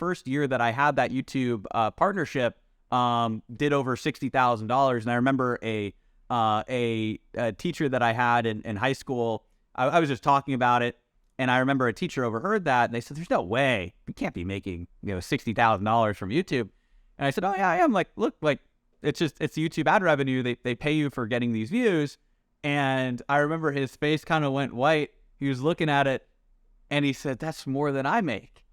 first year that I had that YouTube partnership, did over $60,000. And I remember a teacher that I had in high school. I was just talking about it, and I remember a teacher overheard that, and they said, "There's no way you can't be making $60,000 from YouTube." And I said, "Oh yeah, I am." Like, look, like it's YouTube ad revenue. They pay you for getting these views. And I remember his face kind of went white. He was looking at it, and he said, "That's more than I make."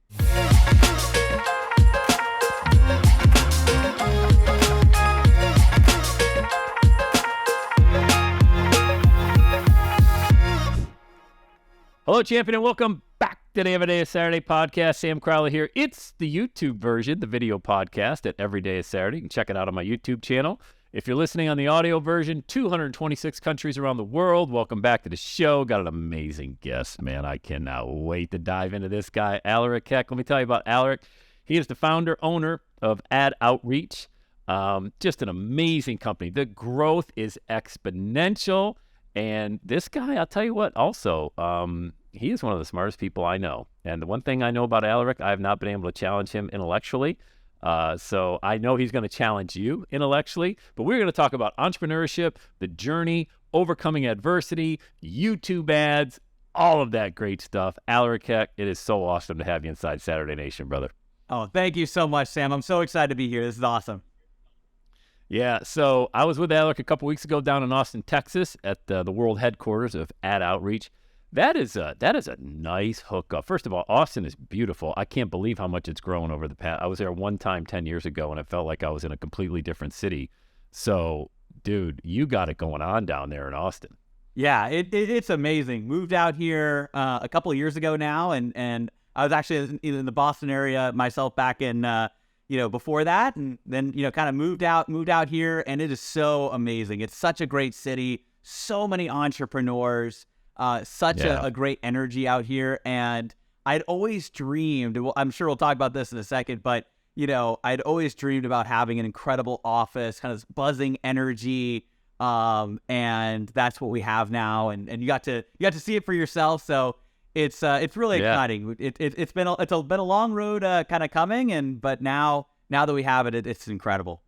Hello, champion, and welcome back to the Every Day is Saturday podcast. Sam Crowley here. It's the YouTube version, the video podcast at Every Day is Saturday. You can check it out on my YouTube channel. If you're listening on the audio version, 226 countries around the world, welcome back to the show. Got an amazing guest, man. I cannot wait to dive into this guy, Aleric Heck. Let me tell you about Aleric. He is the founder, owner of AdOutreach. Just an amazing company. The growth is exponential. And this guy, I'll tell you what, also, he is one of the smartest people I know. And the one thing I know about Aleric, I have not been able to challenge him intellectually. So I know he's going to challenge you intellectually. But we're going to talk about entrepreneurship, the journey, overcoming adversity, YouTube ads, all of that great stuff. Aleric Heck, it is so awesome to have you inside Saturday Nation, brother. Oh, thank you so much, Sam. I'm so excited to be here. This is awesome. Yeah, so I was with Aleric a couple weeks ago down in Austin, Texas at the world headquarters of AdOutreach. That is a nice hookup. First of all, Austin is beautiful. I can't believe how much it's grown over the past. I was there one time 10 years ago, and it felt like I was in a completely different city. So, dude, you got it going on down there in Austin. Yeah, it's amazing. Moved out here a couple of years ago now, and I was actually in the Boston area myself back in before that, and then kind of moved out here, and it is so amazing. It's such a great city, so many entrepreneurs. Such a great energy out here. And I'd always dreamed, well, I'm sure we'll talk about this in a second, but, I'd always dreamed about having an incredible office, kind of buzzing energy. And that's what we have now. And you got to see it for yourself. So it's really exciting. It's been a long road, kind of coming. But now that we have it, it's incredible.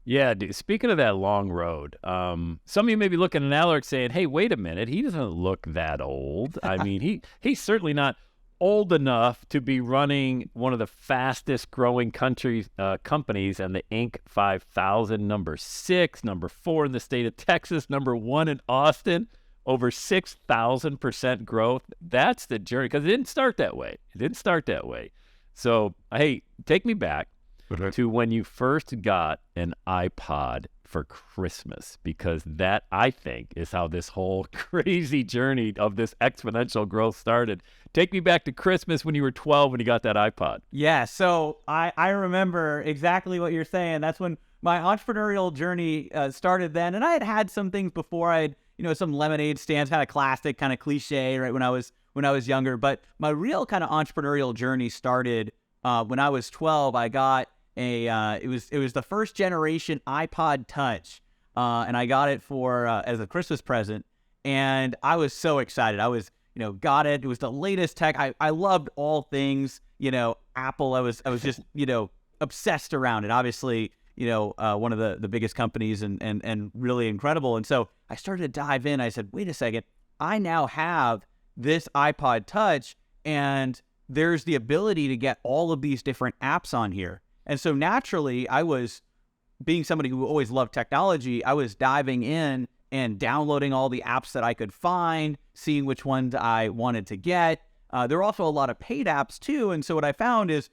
Yeah, dude, speaking of that long road, some of you may be looking at Aleric saying, hey, wait a minute, he doesn't look that old. I mean, he's certainly not old enough to be running one of the fastest growing companies and the Inc. 5000, number 6, number 4 in the state of Texas, number 1 in Austin, over 6,000% growth. That's the journey, because it didn't start that way. So, hey, take me back to when you first got an iPod for Christmas, because that, I think, is how this whole crazy journey of this exponential growth started. Take me back to Christmas when you were 12 when you got that iPod. Yeah, so I remember exactly what you're saying. That's when my entrepreneurial journey started then, and I had some things before. I had some lemonade stands, kind of classic, kind of cliche, right, when I was younger. But my real kind of entrepreneurial journey started when I was 12. I got it was the first generation iPod Touch, and I got it for as a Christmas present, and I was so excited. I was got it. It was the latest tech. I loved all things Apple. I was just obsessed around it. Obviously one of the biggest companies and really incredible. And so I started to dive in. I said, wait a second, I now have this iPod Touch, and there's the ability to get all of these different apps on here. And so naturally, I was, being somebody who always loved technology, I was diving in and downloading all the apps that I could find, seeing which ones I wanted to get. There were also a lot of paid apps too. And so what I found is,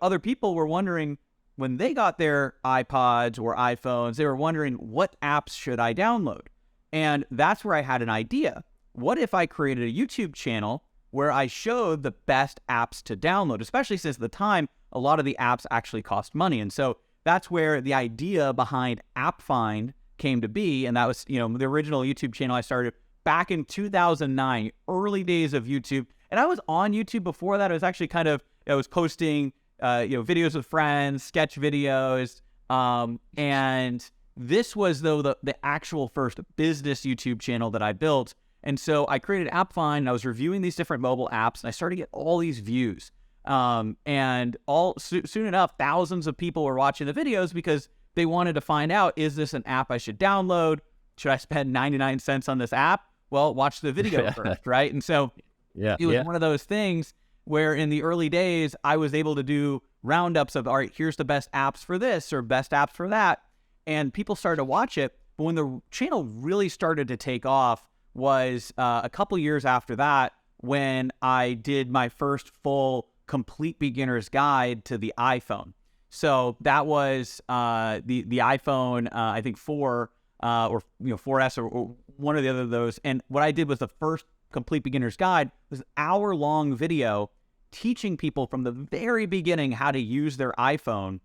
other people were wondering when they got their iPods or iPhones, they were wondering, what apps should I download? And that's where I had an idea. What if I created a YouTube channel where I showed the best apps to download, especially since at the time, a lot of the apps actually cost money. And so that's where the idea behind App Find came to be. And that was, the original YouTube channel I started back in 2009, early days of YouTube. And I was on YouTube before that. I was actually I was posting, videos with friends, sketch videos. And this was, though, the actual first business YouTube channel that I built. And so I created App Find, and I was reviewing these different mobile apps, and I started to get all these views. And soon enough, thousands of people were watching the videos because they wanted to find out, is this an app I should download? Should I spend 99 cents on this app? Well, watch the video first, right? And so it was one of those things where in the early days, I was able to do roundups of, all right, here's the best apps for this or best apps for that. And people started to watch it. But when the channel really started to take off was a couple years after that, when I did my first full complete beginner's guide to the iPhone. So that was the iPhone, I think 4 or 4S or one or the other of those. And what I did was the first complete beginner's guide was an hour-long video teaching people from the very beginning how to use their iPhone.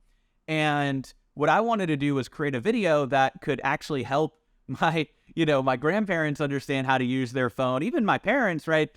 And what I wanted to do was create a video that could actually help my grandparents understand how to use their phone, even my parents, right?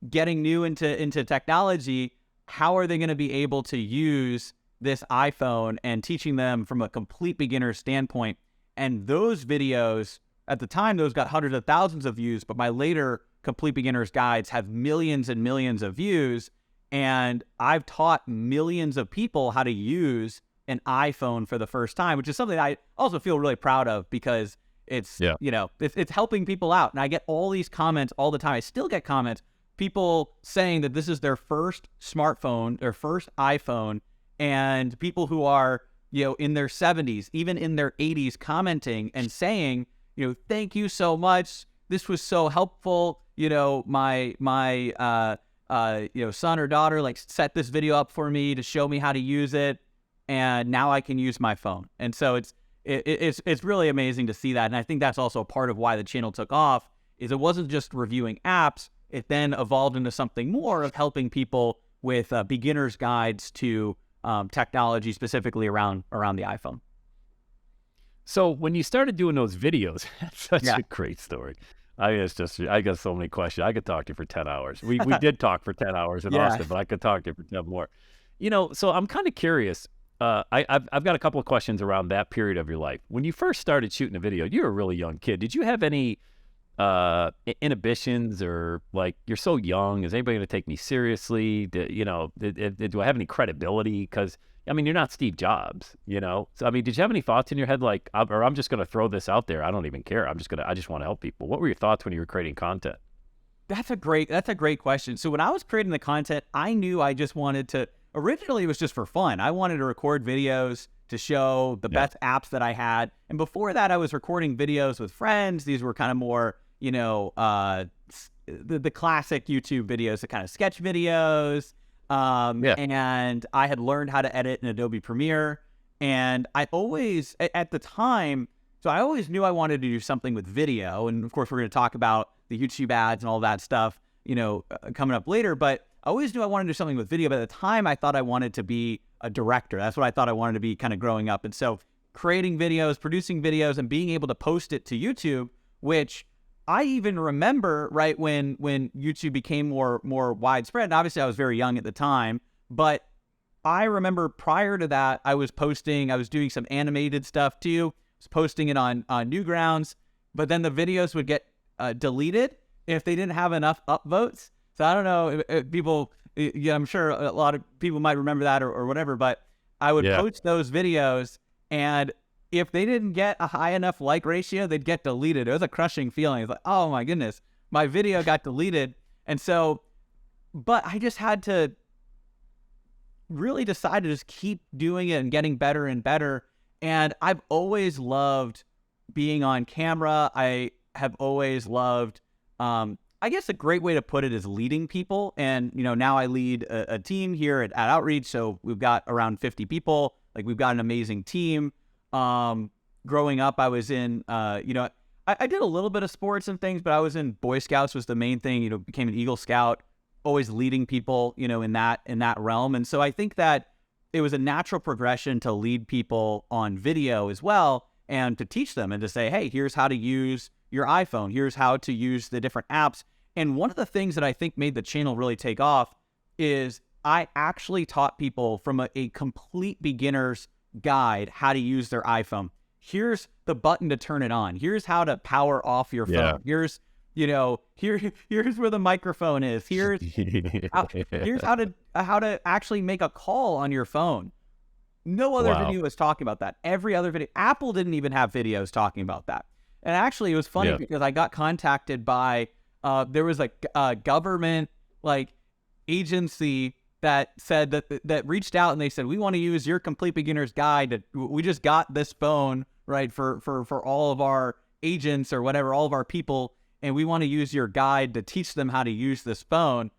Getting new into technology, how are they going to be able to use this iPhone, and teaching them from a complete beginner standpoint. And those videos, at the time, those got hundreds of thousands of views, but my later complete beginner's guides have millions and millions of views. And I've taught millions of people how to use an iPhone for the first time, which is something I also feel really proud of, because it's, it's helping people out. And I get all these comments all the time. I still get comments, people saying that this is their first smartphone, their first iPhone, and people who are, in their 70s, even in their 80s, commenting and saying, thank you so much. This was so helpful. My son or daughter set this video up for me to show me how to use it, and now I can use my phone. And so it's really amazing to see that. And I think that's also part of why the channel took off, is it wasn't just reviewing apps. It then evolved into something more of helping people with beginner's guides to technology, specifically around the iPhone. So when you started doing those videos, that's such a great story. I got so many questions. I could talk to you for 10 hours. We did talk for 10 hours in Austin, but I could talk to you for 10 more. So I'm kind of curious. I've got a couple of questions around that period of your life. When you first started shooting a video, you were a really young kid. Did you have any inhibitions, or you're so young, is anybody going to take me seriously? Do I have any credibility? Because you're not Steve Jobs, so did you have any thoughts in your head I'm just going to throw this out there, I don't even care, I just want to help people? What were your thoughts when you were creating content? That's a great question. So when I was creating the content, I knew I just wanted to, originally it was just for fun. I wanted to record videos to show the best apps that I had. And before that, I was recording videos with friends. These were kind of more, the classic YouTube videos, the kind of sketch videos. And I had learned how to edit in Adobe Premiere. And I always, at the time, so I always knew I wanted to do something with video. And of course, we're going to talk about the YouTube ads and all that stuff, coming up later. But I always knew I wanted to do something with video. But at the time, I thought I wanted to be a director. That's what I thought I wanted to be kind of growing up. And so creating videos, producing videos, and being able to post it to YouTube, which I even remember right when YouTube became more widespread. And obviously, I was very young at the time, but I remember prior to that, I was doing some animated stuff too. I was posting it on Newgrounds, but then the videos would get deleted if they didn't have enough upvotes. So I don't know if people, I'm sure a lot of people might remember that or whatever, but I would post those videos, and if they didn't get a high enough like ratio, they'd get deleted. It was a crushing feeling. It's like, oh my goodness, my video got deleted. And so, but I just had to really decide to just keep doing it and getting better and better. And I've always loved being on camera. I have always loved, I guess a great way to put it is leading people. And, now I lead a team here at AdOutreach. So we've got around 50 people. We've got an amazing team. Growing up, I was in, I did a little bit of sports and things, but I was in Boy Scouts was the main thing, became an Eagle Scout, always leading people, in that realm. And so I think that it was a natural progression to lead people on video as well, and to teach them and to say, hey, here's how to use your iPhone. Here's how to use the different apps. And one of the things that I think made the channel really take off is I actually taught people from a complete beginner's guide how to use their iPhone. Here's the button to turn it on. Here's how to power off your phone. Here's here's where the microphone is. Here's how to actually make a call on your phone. No other video was talking about that. Every other video, Apple didn't even have videos talking about that. And actually, it was funny because I got contacted by there was a government agency that said that reached out and they said, we want to use your complete beginner's guide. We just got this phone right for all of our agents or whatever, all of our people, and we want to use your guide to teach them how to use this phone.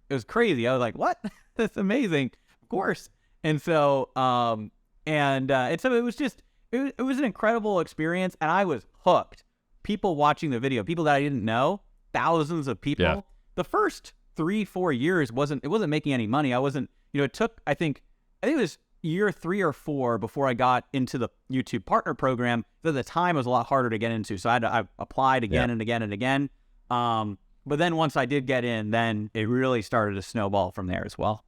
It was crazy. I was like, what? That's amazing. Of course. And so, so it was just, it was an incredible experience, and I was hooked. People watching the video, people that I didn't know, thousands of people. Yeah. The first 3-4 years wasn't making any money. I wasn't, it took, I think it was year 3 or 4 before I got into the YouTube partner program. At the time it was a lot harder to get into. So I applied again and again and again. But then once I did get in, then it really started to snowball from there as well.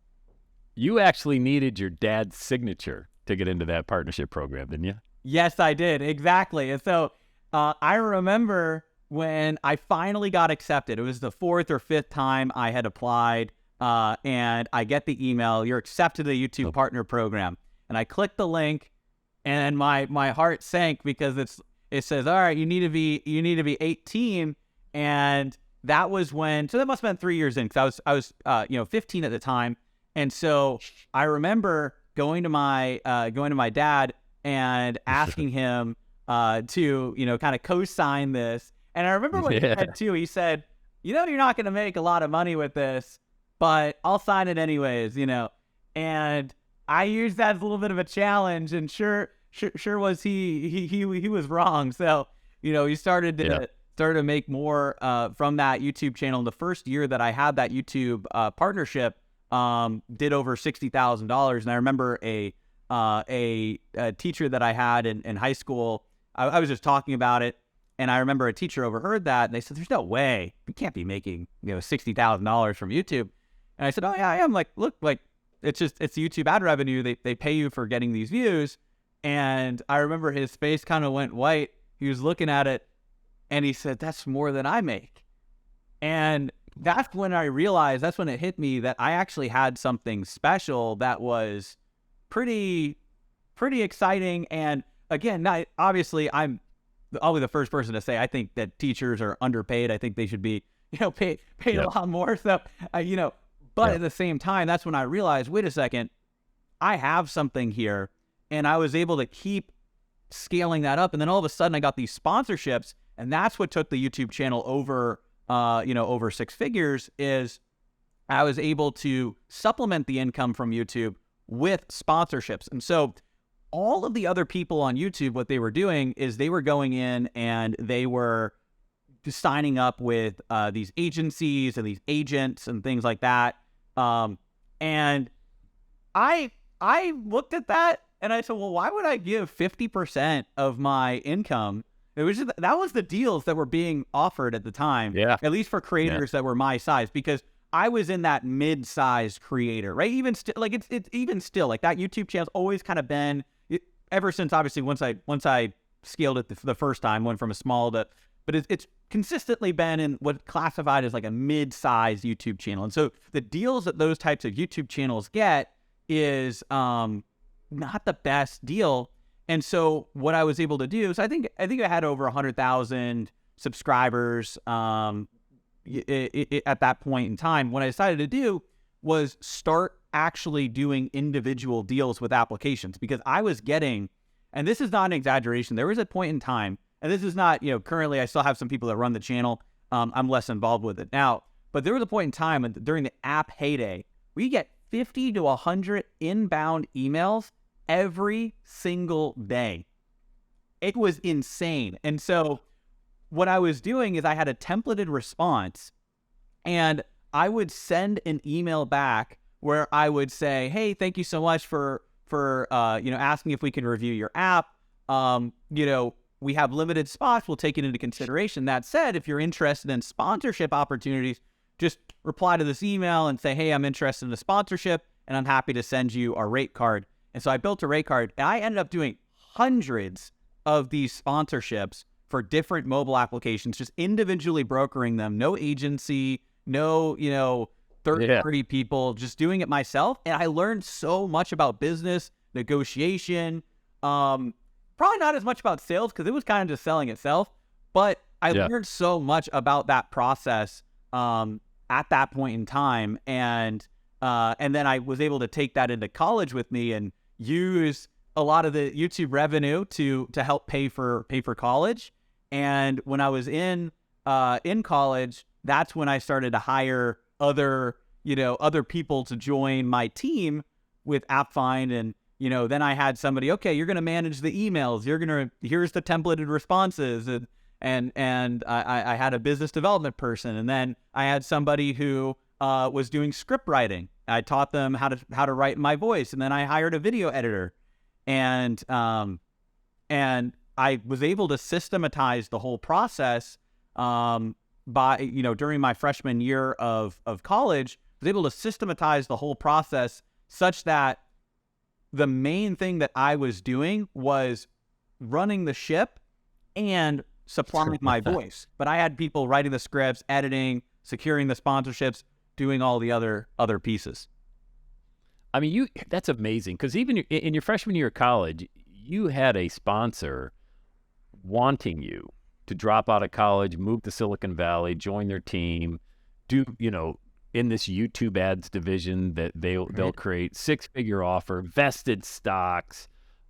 You actually needed your dad's signature to get into that partnership program, didn't you? Yes, I did. Exactly. And so I remember when I finally got accepted. It was the 4th or 5th time I had applied, and I get the email, you're accepted to the YouTube partner program. And I clicked the link, and my heart sank because it says, all right, you need to be 18. And that was when, so that must have been 3 years in, because I was 15 at the time. And so I remember going to my dad and asking him to kind of co-sign this. And I remember what he said too. He said, you're not going to make a lot of money with this, but I'll sign it anyways, And I used that as a little bit of a challenge, and sure was he was wrong. So he started to make more from that YouTube channel. In the first year that I had that YouTube partnership, did over $60,000. And I remember a teacher that I had in high school. I was just talking about it, and I remember a teacher overheard that, and they said, "There's no way you can't be making $60,000 from YouTube." And I said, "Oh yeah, I am." Look, it's YouTube ad revenue. They pay you for getting these views. And I remember his face kind of went white. He was looking at it, and he said, "That's more than I make." And that's when I realized, that's when it hit me that I actually had something special that was pretty exciting. And again, obviously I'll be the first person to say I think that teachers are underpaid. I think they should be, paid a lot more. So, but at the same time, that's when I realized, wait a second, I have something here, and I was able to keep scaling that up. And then all of a sudden I got these sponsorships, and that's what took the YouTube channel over 6 figures. Is I was able to supplement the income from YouTube with sponsorships. And so all of the other people on YouTube, what they were doing is they were going in and they were signing up with these agencies and these agents and things like that. And I looked at that and I said, well, why would I give 50% of my income? It was just, that was the deals that were being offered at the time, at least for creators that were my size, because I was in that mid-sized creator, right? Even still, it's even still like that YouTube channel's always kind of been, ever since obviously once I scaled it the first time, went from a small to, but it's consistently been in what classified as like a mid-sized YouTube channel. And so the deals that those types of YouTube channels get is not the best deal. And so what I was able to do is I think I had over 100,000 subscribers at that point in time. What I decided to do was start actually doing individual deals with applications, because I was getting, and this is not an exaggeration, there was a point in time, and this is not, currently I still have some people that run the channel. I'm less involved with it now, but there was a point in time during the app heyday, we get 50 to 100 inbound emails every single day. It was insane. And so what I was doing is I had a templated response, and I would send an email back where I would say, hey, thank you so much for asking if we can review your app. We have limited spots. We'll take it into consideration. That said, if you're interested in sponsorship opportunities, just reply to this email and say, hey, I'm interested in a sponsorship, and I'm happy to send you our rate card. And so I built a rate card, and I ended up doing hundreds of these sponsorships for different mobile applications, just individually brokering them, no agency, no, third-party people, just doing it myself. And I learned so much about business, negotiation, probably not as much about sales because it was kind of just selling itself, but I learned so much about that process at that point in time. And then I was able to take that into college with me and use a lot of the YouTube revenue to help pay for college. And when I was in college, that's when I started to hire other people to join my team with AppFind. And, then I had somebody, okay, you're going to manage the emails. Here's the templated responses. And I had a business development person. And then I had somebody who was doing script writing. I taught them how to write my voice. And then I hired a video editor. And I was able to systematize the whole process during my freshman year of college. I was able to systematize the whole process such that the main thing that I was doing was running the ship and supplying my voice. But I had people writing the scripts, editing, securing the sponsorships, doing all the other pieces. I mean, that's amazing, because even in your freshman year of college, you had a sponsor wanting you to drop out of college, move to Silicon Valley, join their team, do, in this YouTube ads division that they'll create, 6-figure offer, vested stocks.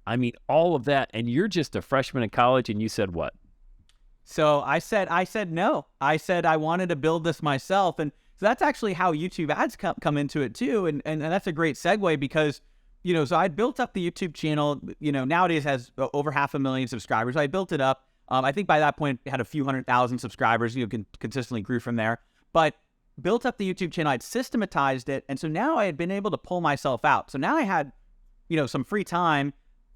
I mean, all of that. And you're just a freshman in college, and you said what? So I said no. I said I wanted to build this myself. And so that's actually how YouTube ads come into it too. And that's a great segue because, so I built up the YouTube channel, nowadays has over 500,000 subscribers. I built it up. I think by that point it had a few 100,000 subscribers, consistently grew from there, but built up the YouTube channel. I'd systematized it. And so now I had been able to pull myself out. So now I had, some free time,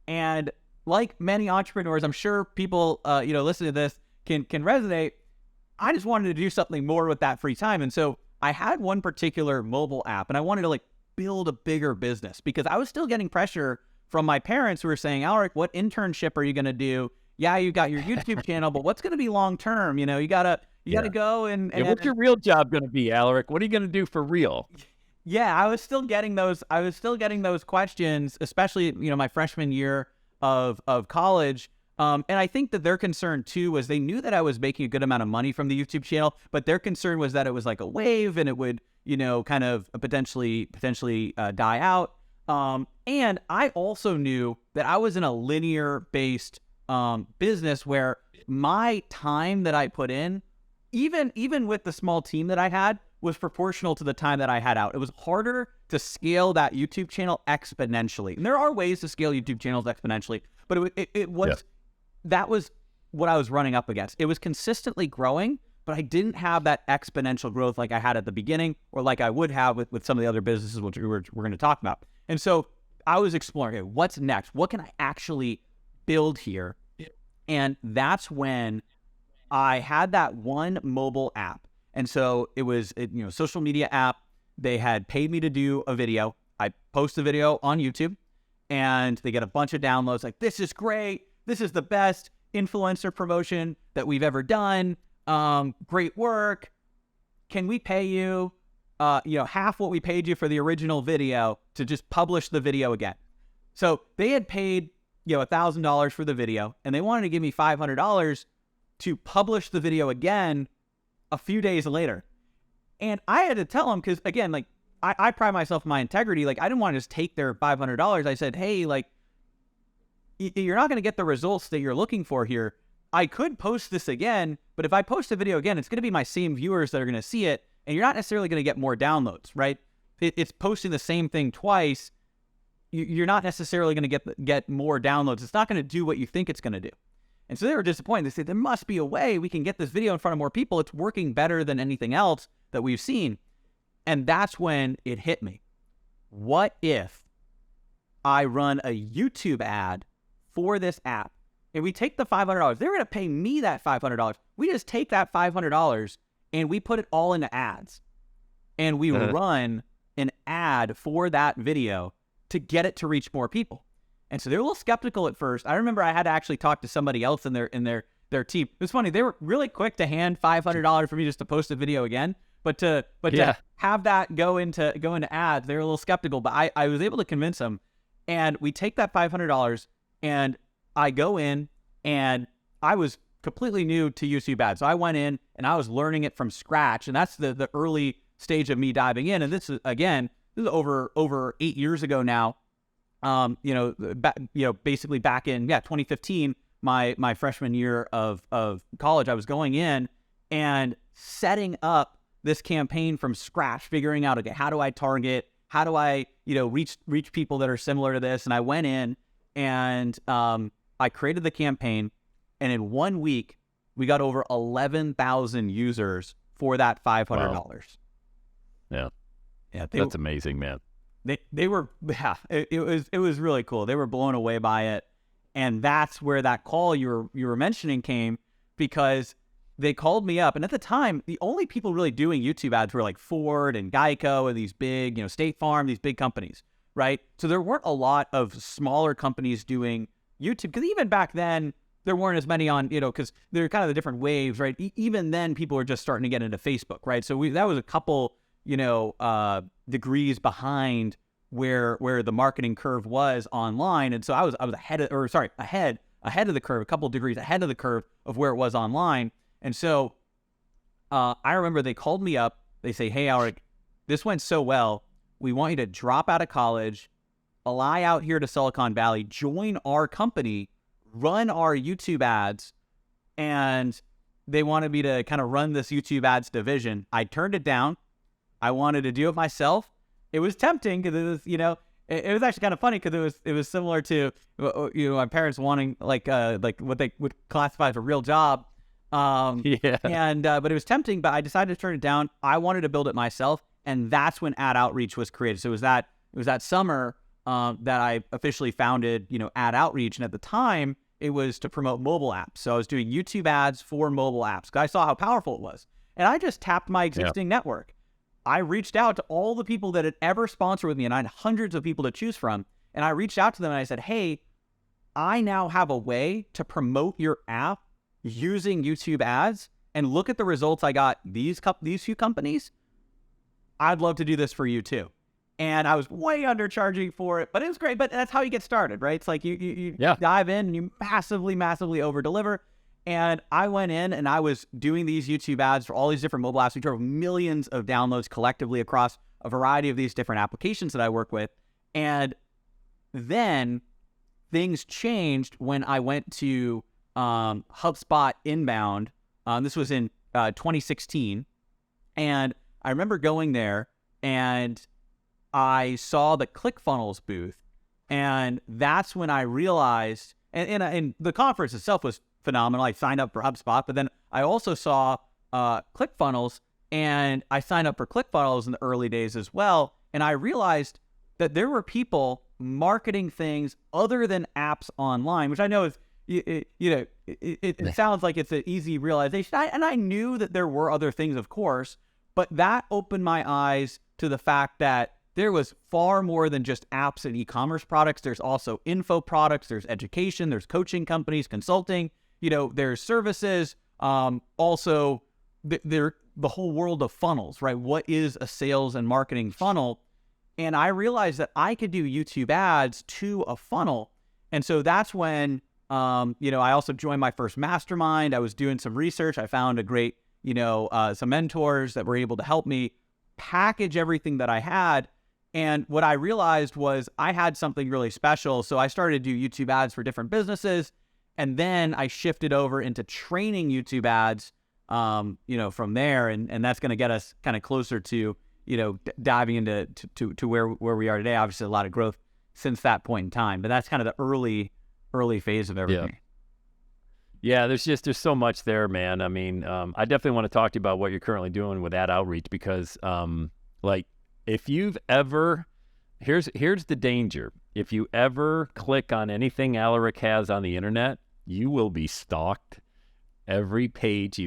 and like many entrepreneurs, I'm sure people, listening to this can resonate. I just wanted to do something more with that free time. And so I had one particular mobile app, and I wanted to build a bigger business because I was still getting pressure from my parents who were saying, Aleric, what internship are you going to do? Yeah, you got your YouTube channel, but what's going to be long-term? You gotta go and what's your real job going to be, Aleric? What are you going to do for real? Yeah, I was still getting those questions, especially, my freshman year of college. And I think that their concern too was they knew that I was making a good amount of money from the YouTube channel, but their concern was that it was like a wave and it would, kind of potentially die out. And I also knew that I was in a linear based business where my time that I put in, even with the small team that I had, was proportional to the time that I had out. It was harder to scale that YouTube channel exponentially. And there are ways to scale YouTube channels exponentially, but it was, that was what I was running up against. It was consistently growing, but I didn't have that exponential growth like I had at the beginning or like I would have with some of the other businesses, which we're going to talk about. And so I was exploring, okay, what's next? What can I actually build here? And that's when I had that one mobile app. And so it was, social media app. They had paid me to do a video. I post the video on YouTube and they get a bunch of downloads. Like, this is great. This is the best influencer promotion that we've ever done. Great work. Can we pay you, half what we paid you for the original video to just publish the video again? So they had paid, $1,000 for the video, and they wanted to give me $500 to publish the video again a few days later. And I had to tell them, because again, I pride myself in my integrity. I didn't want to just take their $500. I said, hey, you're not going to get the results that you're looking for here. I could post this again, but if I post a video again, it's going to be my same viewers that are going to see it, and you're not necessarily going to get more downloads, right? It's posting the same thing twice. You're not necessarily going to get more downloads. It's not going to do what you think it's going to do. And so they were disappointed. They said, there must be a way we can get this video in front of more people. It's working better than anything else that we've seen. And that's when it hit me. What if I run a YouTube ad for this app and we take the $500? They're going to pay me that $500. We just take that $500 and we put it all into ads. And we run an ad for that video to get it to reach more people. And so they're a little skeptical at first. I remember I had to actually talk to somebody else in their their team. It was funny. They were really quick to hand $500 for me just to post a video again. But to have that go into ads, they were a little skeptical. But I was able to convince them. And we take that $500 and I go in, and I was completely new to YouTube ads. So I went in and I was learning it from scratch. And that's the early stage of me diving in. And this is over 8 years ago now. Basically back in 2015, my freshman year of college, I was going in and setting up this campaign from scratch, figuring out, okay, how do I target? How do I, reach people that are similar to this? And I went in and I created the campaign, and in 1 week, we got over 11,000 users for that $500. Wow. Yeah. That's amazing, man. They were, it was really cool. They were blown away by it. And that's where that call you were mentioning came, because they called me up. And at the time, the only people really doing YouTube ads were like Ford and Geico and these big, State Farm, these big companies, right? So there weren't a lot of smaller companies doing YouTube, because even back then, there weren't as many on, because there were kind of the different waves, right? Even then, people were just starting to get into Facebook, right? So that was a couple, degrees behind where the marketing curve was online. And so I was ahead of the curve, a couple of degrees ahead of the curve of where it was online. And so I remember they called me up. They say, "Hey, Aleric, this went so well. We want you to drop out of college, fly out here to Silicon Valley, join our company, run our YouTube ads." And they wanted me to kind of run this YouTube ads division. I turned it down. I wanted to do it myself. It was tempting because it was, it was actually kind of funny because it was similar to, my parents wanting like what they would classify as a real job. But it was tempting, but I decided to turn it down. I wanted to build it myself. And that's when AdOutreach was created. So it was that summer that I officially founded, AdOutreach. And at the time, it was to promote mobile apps. So I was doing YouTube ads for mobile apps because I saw how powerful it was. And I just tapped my existing network. I reached out to all the people that had ever sponsored with me, and I had hundreds of people to choose from. And I reached out to them and I said, "Hey, I now have a way to promote your app using YouTube ads, and look at the results I got. These few companies, I'd love to do this for you too." And I was way undercharging for it, but it was great. But that's how you get started, right? It's like you dive in and you massively, massively over deliver. And I went in and I was doing these YouTube ads for all these different mobile apps. We drove millions of downloads collectively across a variety of these different applications that I work with. And then things changed when I went to HubSpot inbound. This was in 2016. And I remember going there and I saw the ClickFunnels booth. And that's when I realized, and the conference itself was phenomenal. I signed up for HubSpot, but then I also saw ClickFunnels, and I signed up for ClickFunnels in the early days as well. And I realized that there were people marketing things other than apps online, which I know is, it sounds like it's an easy realization. And I knew that there were other things, of course, but that opened my eyes to the fact that there was far more than just apps and e-commerce products. There's also info products, there's education, there's coaching companies, consulting, there's services, also the whole world of funnels, right? What is a sales and marketing funnel? And I realized that I could do YouTube ads to a funnel. And so that's when, I also joined my first mastermind. I was doing some research. I found a great, some mentors that were able to help me package everything that I had. And what I realized was I had something really special. So I started to do YouTube ads for different businesses. And then I shifted over into training YouTube ads, from there. And that's going to get us kind of closer to, diving into to where we are today. Obviously, a lot of growth since that point in time. But that's kind of the early phase of everything. Yeah, there's so much there, man. I mean, I definitely want to talk to you about what you're currently doing with AdOutreach because, if you've ever, here's the danger. If you ever click on anything Aleric has on the internet, you will be stalked. Every page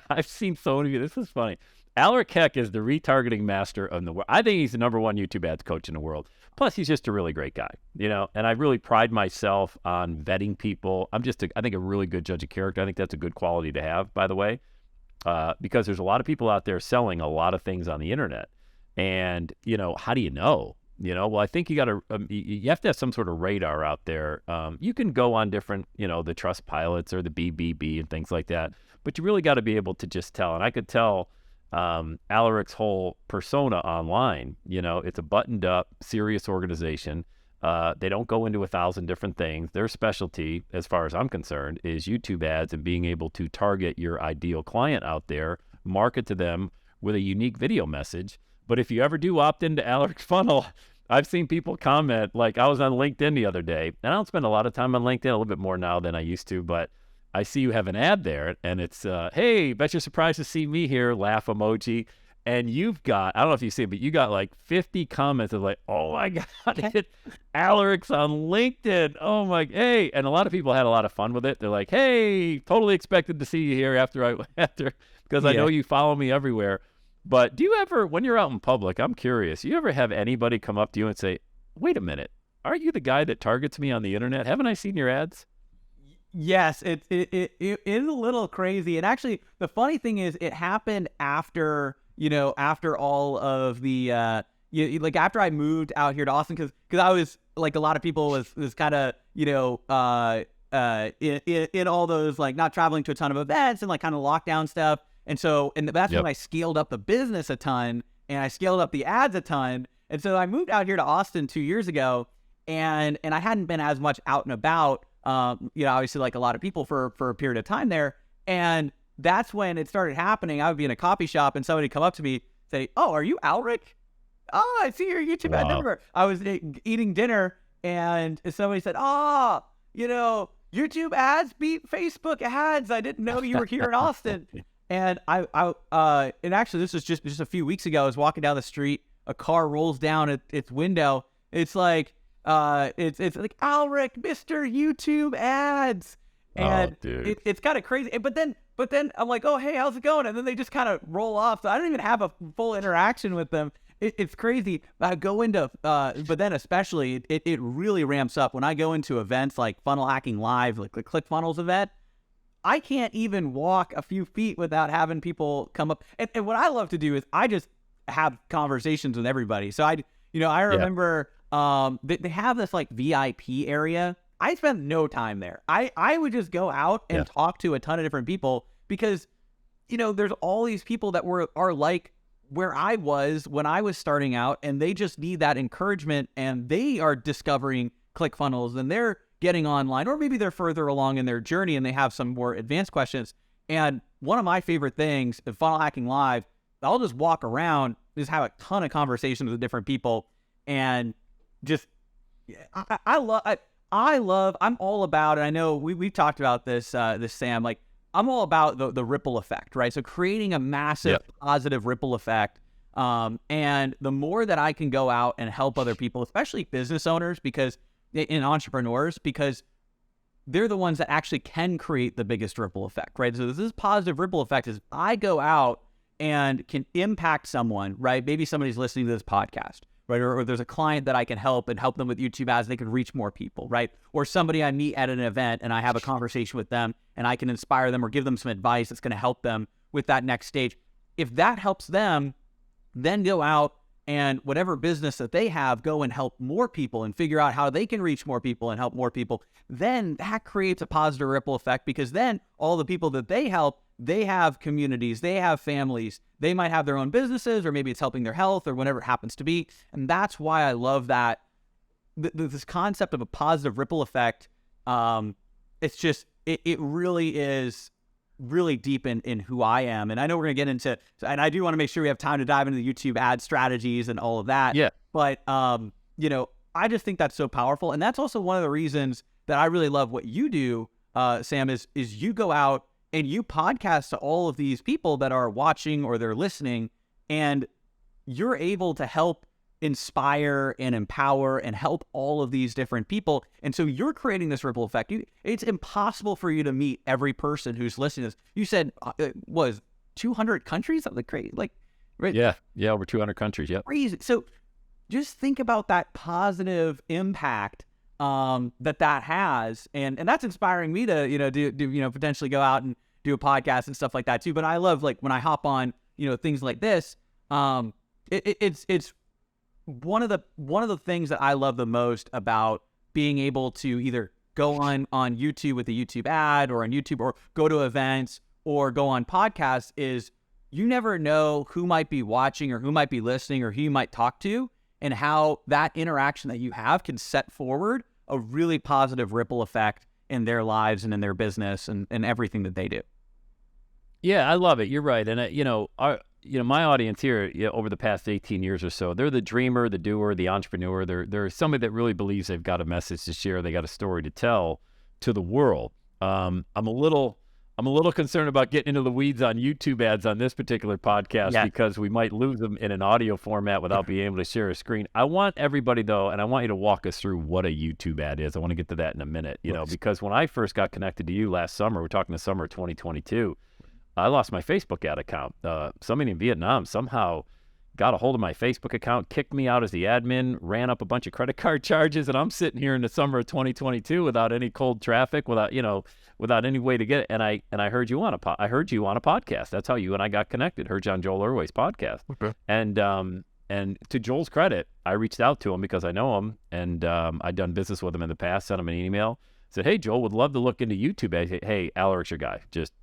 I've seen so many of you. This is funny. Aleric Heck is the retargeting master of the world. I think he's the number one YouTube ads coach in the world. Plus, he's just a really great guy, and I really pride myself on vetting people. I think, a really good judge of character. I think that's a good quality to have, by the way, because there's a lot of people out there selling a lot of things on the internet. And, how do you know? Well, I think you have to have some sort of radar out there. You can go on different, the Trust Pilots or the BBB and things like that, but you really got to be able to just tell. And I could tell Aleric's whole persona online, it's a buttoned up, serious organization. They don't go into 1,000 different things. Their specialty, as far as I'm concerned, is YouTube ads and being able to target your ideal client out there, market to them with a unique video message. But if you ever do opt into Aleric's funnel, I've seen people comment, like I was on LinkedIn the other day, and I don't spend a lot of time on LinkedIn, a little bit more now than I used to, but I see you have an ad there, and it's, hey, bet you're surprised to see me here, laugh emoji. And you've got, I don't know if you see it, but you got like 50 comments of like, oh my God, Aleric's on LinkedIn. Oh my, hey. And a lot of people had a lot of fun with it. They're like, hey, totally expected to see you here because I know you follow me everywhere. But do you ever, when you're out in public, I'm curious, you ever have anybody come up to you and say, wait a minute, aren't you the guy that targets me on the internet? Haven't I seen your ads? Yes, it is a little crazy. And actually, the funny thing is it happened after all of the, after I moved out here to Austin, because I was, like a lot of people was kind of, in all those, like, not traveling to a ton of events and like kind of lockdown stuff. And that's when I scaled up the business a ton and I scaled up the ads a ton. And so I moved out here to Austin 2 years ago and I hadn't been as much out and about, obviously like a lot of people for a period of time there. And that's when it started happening. I would be in a coffee shop and somebody would come up to me, say, oh, are you Aleric? Oh, I see your YouTube ad number. I was eating dinner and somebody said, YouTube ads beat Facebook ads. I didn't know you were here in Austin. And and actually this was just a few weeks ago. I was walking down the street, a car rolls down its window. It's like, it's like Aleric, Mr. YouTube ads. And it's kind of crazy. But then I'm like, oh, hey, how's it going? And then they just kind of roll off. So I don't even have a full interaction with them. It's crazy. I go into, but then especially it really ramps up when I go into events like Funnel Hacking Live, like the ClickFunnels event. I can't even walk a few feet without having people come up. And what I love to do is I just have conversations with everybody. So I remember they have this like VIP area. I spent no time there. I would just go out and talk to a ton of different people because, there's all these people that are like where I was when I was starting out, and they just need that encouragement, and they are discovering ClickFunnels and they're getting online, or maybe they're further along in their journey and they have some more advanced questions. And one of my favorite things at Funnel Hacking Live, I'll just walk around, just have a ton of conversations with different people, and just I'm all about, and I know we've talked about this Sam, like I'm all about the ripple effect, right? So creating a massive positive ripple effect. And the more that I can go out and help other people, especially business owners, and entrepreneurs, because they're the ones that actually can create the biggest ripple effect, right? So this positive ripple effect is I go out and can impact someone, right? Maybe somebody's listening to this podcast, right? Or there's a client that I can help them with YouTube ads. They can reach more people, right? Or somebody I meet at an event and I have a conversation with them and I can inspire them or give them some advice that's going to help them with that next stage. If that helps them, then go out and whatever business that they have, go and help more people and figure out how they can reach more people and help more people. Then that creates a positive ripple effect, because then all the people that they help, they have communities, they have families, they might have their own businesses, or maybe it's helping their health or whatever it happens to be. And that's why I love that this concept of a positive ripple effect. It's just, it really is really deep in who I am. And I know we're going to get into, and I do want to make sure we have time to dive into the YouTube ad strategies and all of that. Yeah. But, I just think that's so powerful. And that's also one of the reasons that I really love what you do, Sam, is you go out and you podcast to all of these people that are watching or they're listening, and you're able to help inspire and empower and help all of these different people. And so you're creating this ripple effect. It's impossible for you to meet every person who's listening to this. You said it was 200 countries? Like, right? Yeah. Yeah. Over 200 countries. Yep. Crazy. So just think about that positive impact that has, and that's inspiring me to do potentially go out and do a podcast and stuff like that too. But I love, like, when I hop on things like this, it's one of the things that I love the most about being able to either go on YouTube with a YouTube ad, or on YouTube, or go to events, or go on podcasts, is you never know who might be watching, or who might be listening, or who you might talk to, and how that interaction that you have can set forward a really positive ripple effect in their lives and in their business and everything that they do. Yeah, I love it. You're right. And my audience here, over the past 18 years or so, they're the dreamer, the doer, the entrepreneur. They're somebody that really believes they've got a message to share. They got a story to tell to the world. I'm a little concerned about getting into the weeds on YouTube ads on this particular podcast, because we might lose them in an audio format without being able to share a screen. I want everybody, though, and I want you to walk us through what a YouTube ad is. I want to get to that in a minute, because when I first got connected to you last summer, we're talking the summer of 2022, I lost my Facebook ad account. Somebody in Vietnam somehow got a hold of my Facebook account, kicked me out as the admin, ran up a bunch of credit card charges, and I'm sitting here in the summer of 2022 without any cold traffic, without any way to get it. And I heard you on a podcast. That's how you and I got connected. Heard you on Joel Erway's podcast. Okay. And to Joel's credit, I reached out to him because I know him, and I'd done business with him in the past. Sent him an email. Said, hey, Joel, would love to look into YouTube ads. Hey, Aleric's your guy.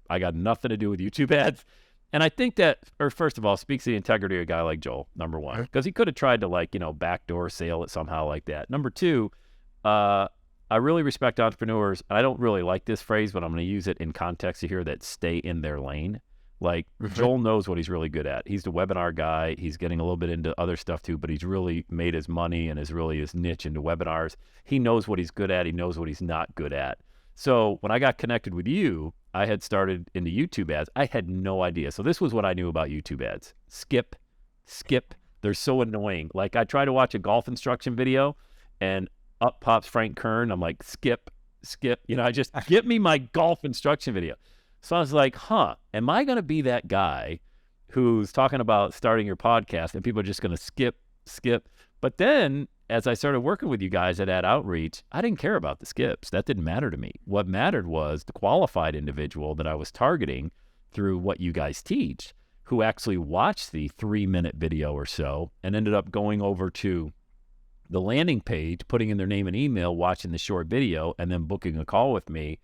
I got nothing to do with YouTube ads. And I think that, first of all, speaks to the integrity of a guy like Joel, number one, because he could have tried to backdoor sale it somehow like that. Number two, I really respect entrepreneurs. I don't really like this phrase, but I'm going to use it in context here, that stay in their lane. Like, Joel knows what he's really good at. He's the webinar guy. He's getting a little bit into other stuff too, but he's really made his money and is really his niche into webinars. He knows what he's good at. He knows what he's not good at. So when I got connected with you, I had started into YouTube ads. I had no idea. So this was what I knew about YouTube ads. Skip. They're so annoying. Like, I try to watch a golf instruction video and up pops Frank Kern. I'm like, skip. I just, get me my golf instruction video. So I was like, am I going to be that guy who's talking about starting your podcast and people are just going to skip? But then as I started working with you guys at AdOutreach, I didn't care about the skips. That didn't matter to me. What mattered was the qualified individual that I was targeting through what you guys teach, who actually watched the 3-minute video or so and ended up going over to the landing page, putting in their name and email, watching the short video, and then booking a call with me.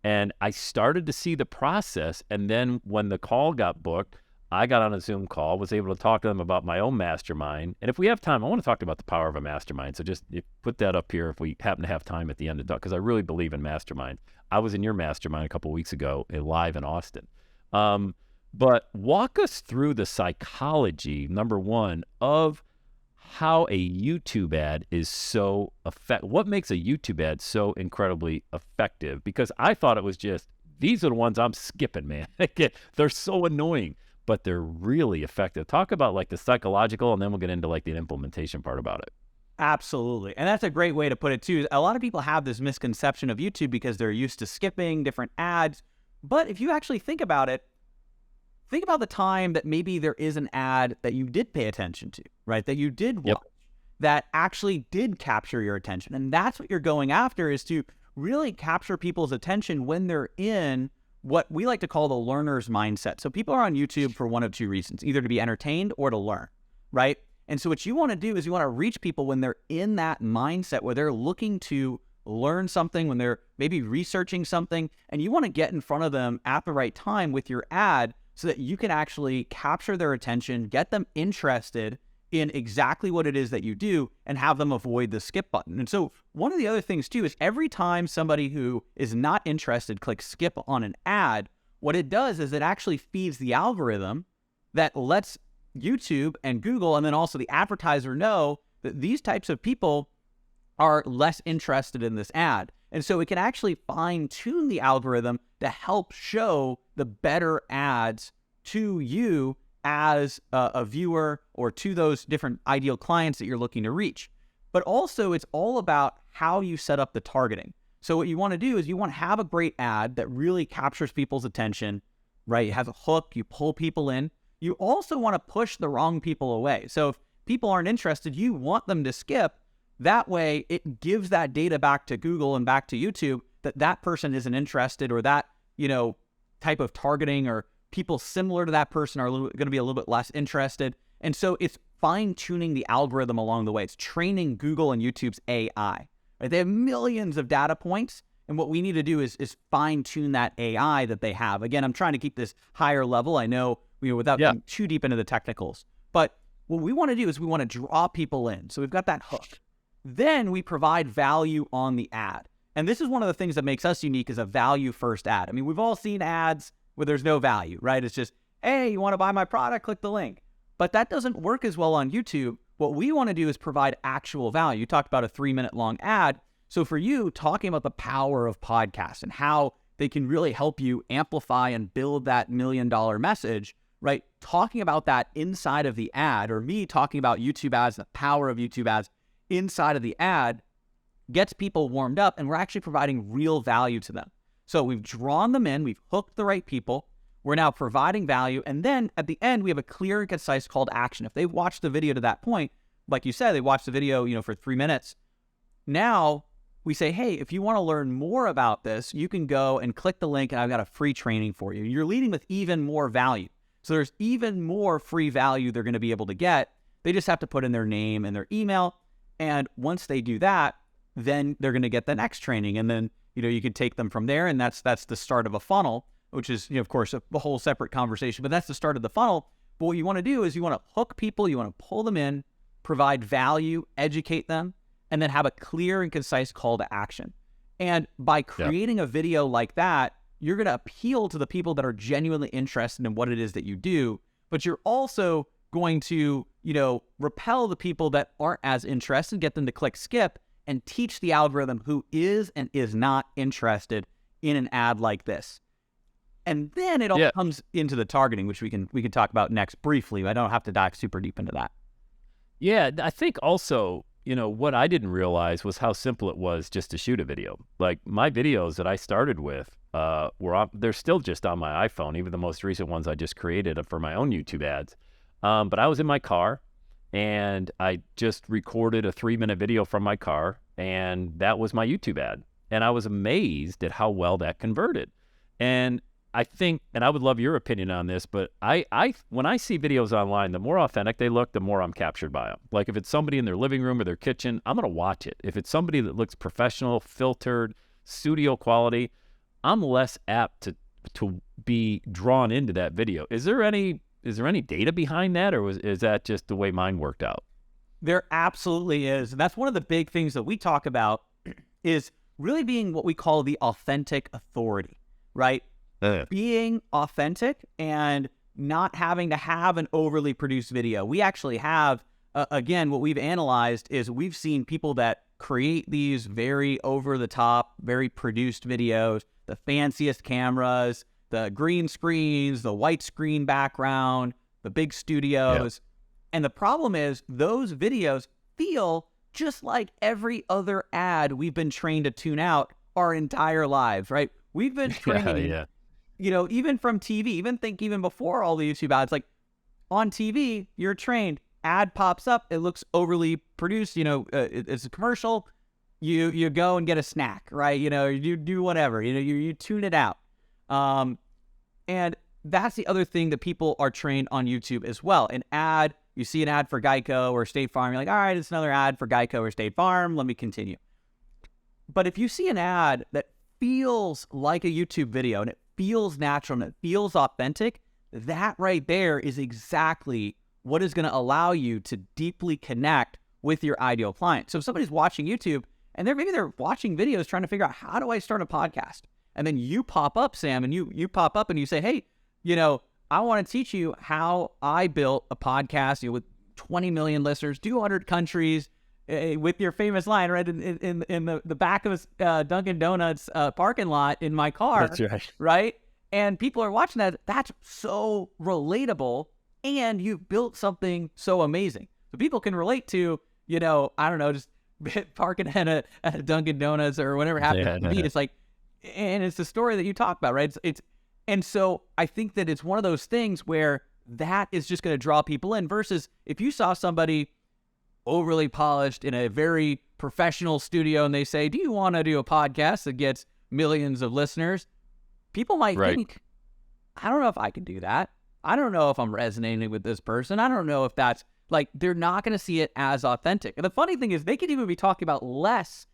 And I started to see the process. And then when the call got booked, I got on a Zoom call, was able to talk to them about my own mastermind. And if we have time, I want to talk about the Power of a Mastermind. So just put that up here if we happen to have time at the end to talk, because I really believe in mastermind. I was in your mastermind a couple of weeks ago live in Austin. But walk us through the psychology, number one, of how a YouTube ad is so effective. What makes a YouTube ad so incredibly effective? Because I thought it was just, these are the ones I'm skipping, man. They're so annoying, but they're really effective. Talk about like the psychological, and then we'll get into like the implementation part about it. Absolutely. And that's a great way to put it too. A lot of people have this misconception of YouTube because they're used to skipping different ads. But if you actually think about it, think about the time that maybe there is an ad that you did pay attention to, right? That you did watch, that actually did capture your attention. And that's what you're going after, is to really capture people's attention when they're in what we like to call the learner's mindset. So people are on YouTube for one of two reasons, either to be entertained or to learn, right? And so what you want to do is you want to reach people when they're in that mindset, where they're looking to learn something, when they're maybe researching something, and you want to get in front of them at the right time with your ad, so that you can actually capture their attention, get them interested in exactly what it is that you do, and have them avoid the skip button. And so one of the other things too is every time somebody who is not interested clicks skip on an ad, what it does is it actually feeds the algorithm that lets YouTube and Google, and then also the advertiser, know that these types of people are less interested in this ad. And so it can actually fine tune the algorithm to help show the better ads to you as a viewer, or to those different ideal clients that you're looking to reach. But also it's all about how you set up the targeting. So what you want to do is you want to have a great ad that really captures people's attention, right? It has a hook, you pull people in. you also want to push the wrong people away. So if people aren't interested, you want them to skip. That way, it gives that data back to Google and back to YouTube that that person isn't interested, or that, type of targeting or people similar to that person are going to be a little bit less interested. And so it's fine-tuning the algorithm along the way. It's training Google and YouTube's AI. Right? They have millions of data points, and what we need to do is fine-tune that AI that they have. Again, I'm trying to keep this higher level. I know, without getting too deep into the technicals. But what we want to do is we want to draw people in. So we've got that hook. Then we provide value on the ad. And this is one of the things that makes us unique, is a value-first ad. I mean, we've all seen ads where there's no value, right? It's just, hey, you want to buy my product? Click the link. But that doesn't work as well on YouTube. What we want to do is provide actual value. You talked about a 3-minute long ad. So for you, talking about the power of podcasts and how they can really help you amplify and build that $1 million message, right? Talking about that inside of the ad, or me talking about YouTube ads, the power of YouTube ads inside of the ad, gets people warmed up, and we're actually providing real value to them. So we've drawn them in, we've hooked the right people, we're now providing value, and then at the end, we have a clear and concise call to action. If they've watched the video to that point, like you said, they watched the video, for 3 minutes. Now we say, hey, if you want to learn more about this, you can go and click the link, and I've got a free training for you. You're leading with even more value. So there's even more free value they're going to be able to get. They just have to put in their name and their email. And once they do that, then they're going to get the next training. And then, you can take them from there. And that's the start of a funnel, which is, of course, a whole separate conversation. But that's the start of the funnel. But what you want to do is you want to hook people, you want to pull them in, provide value, educate them, and then have a clear and concise call to action. And by creating a video like that, you're going to appeal to the people that are genuinely interested in what it is that you do. But you're also going to, repel the people that aren't as interested, get them to click skip, and teach the algorithm who is and is not interested in an ad like this. And then it all comes into the targeting, which we can talk about next briefly. I don't have to dive super deep into that. Yeah, I think also, what I didn't realize was how simple it was just to shoot a video. Like my videos that I started with they're still just on my iPhone, even the most recent ones I just created for my own YouTube ads. But I was in my car, and I just recorded a 3-minute video from my car, and that was my YouTube ad. And I was amazed at how well that converted. And I think, and I would love your opinion on this, but I when I see videos online, the more authentic they look, the more I'm captured by them. Like if it's somebody in their living room or their kitchen, I'm going to watch it. If it's somebody that looks professional, filtered, studio quality, I'm less apt to be drawn into that video. Is there any data behind that, or is that just the way mine worked out? There absolutely is. And that's one of the big things that we talk about, is really being what we call the authentic authority, right? Being authentic and not having to have an overly produced video. We actually have, again, what we've analyzed is we've seen people that create these very over-the-top, very produced videos, the fanciest cameras, the green screens, the white screen background, the big studios. Yep. And the problem is those videos feel just like every other ad we've been trained to tune out our entire lives, right? We've been trained, even from TV, even before all the YouTube ads, like on TV, you're trained, ad pops up, it looks overly produced, it's a commercial, you go and get a snack, right? You do whatever, you tune it out. And that's the other thing that people are trained on YouTube as well. An ad, you see an ad for Geico or State Farm, you're like, all right, it's another ad for Geico or State Farm, let me continue. But if you see an ad that feels like a YouTube video and it feels natural and it feels authentic, that right there is exactly what is going to allow you to deeply connect with your ideal client. So if somebody's watching YouTube and maybe they're watching videos trying to figure out, how do I start a podcast? And then you pop up, Sam, and you pop up and you say, hey, I want to teach you how I built a podcast with 20 million listeners, 200 countries, with your famous line, right, in the back of a Dunkin' Donuts parking lot in my car. That's right. Right? And people are watching that. That's so relatable, and you've built something so amazing. So people can relate to, I don't know, just parking at a Dunkin' Donuts or whatever happens to be. It's like, and it's the story that you talk about, right? And so I think that it's one of those things where that is just going to draw people in, versus if you saw somebody overly polished in a very professional studio and they say, do you want to do a podcast that gets millions of listeners? People might think, I don't know if I can do that. I don't know if I'm resonating with this person. I don't know if that's like, they're not going to see it as authentic. And the funny thing is, they could even be talking about less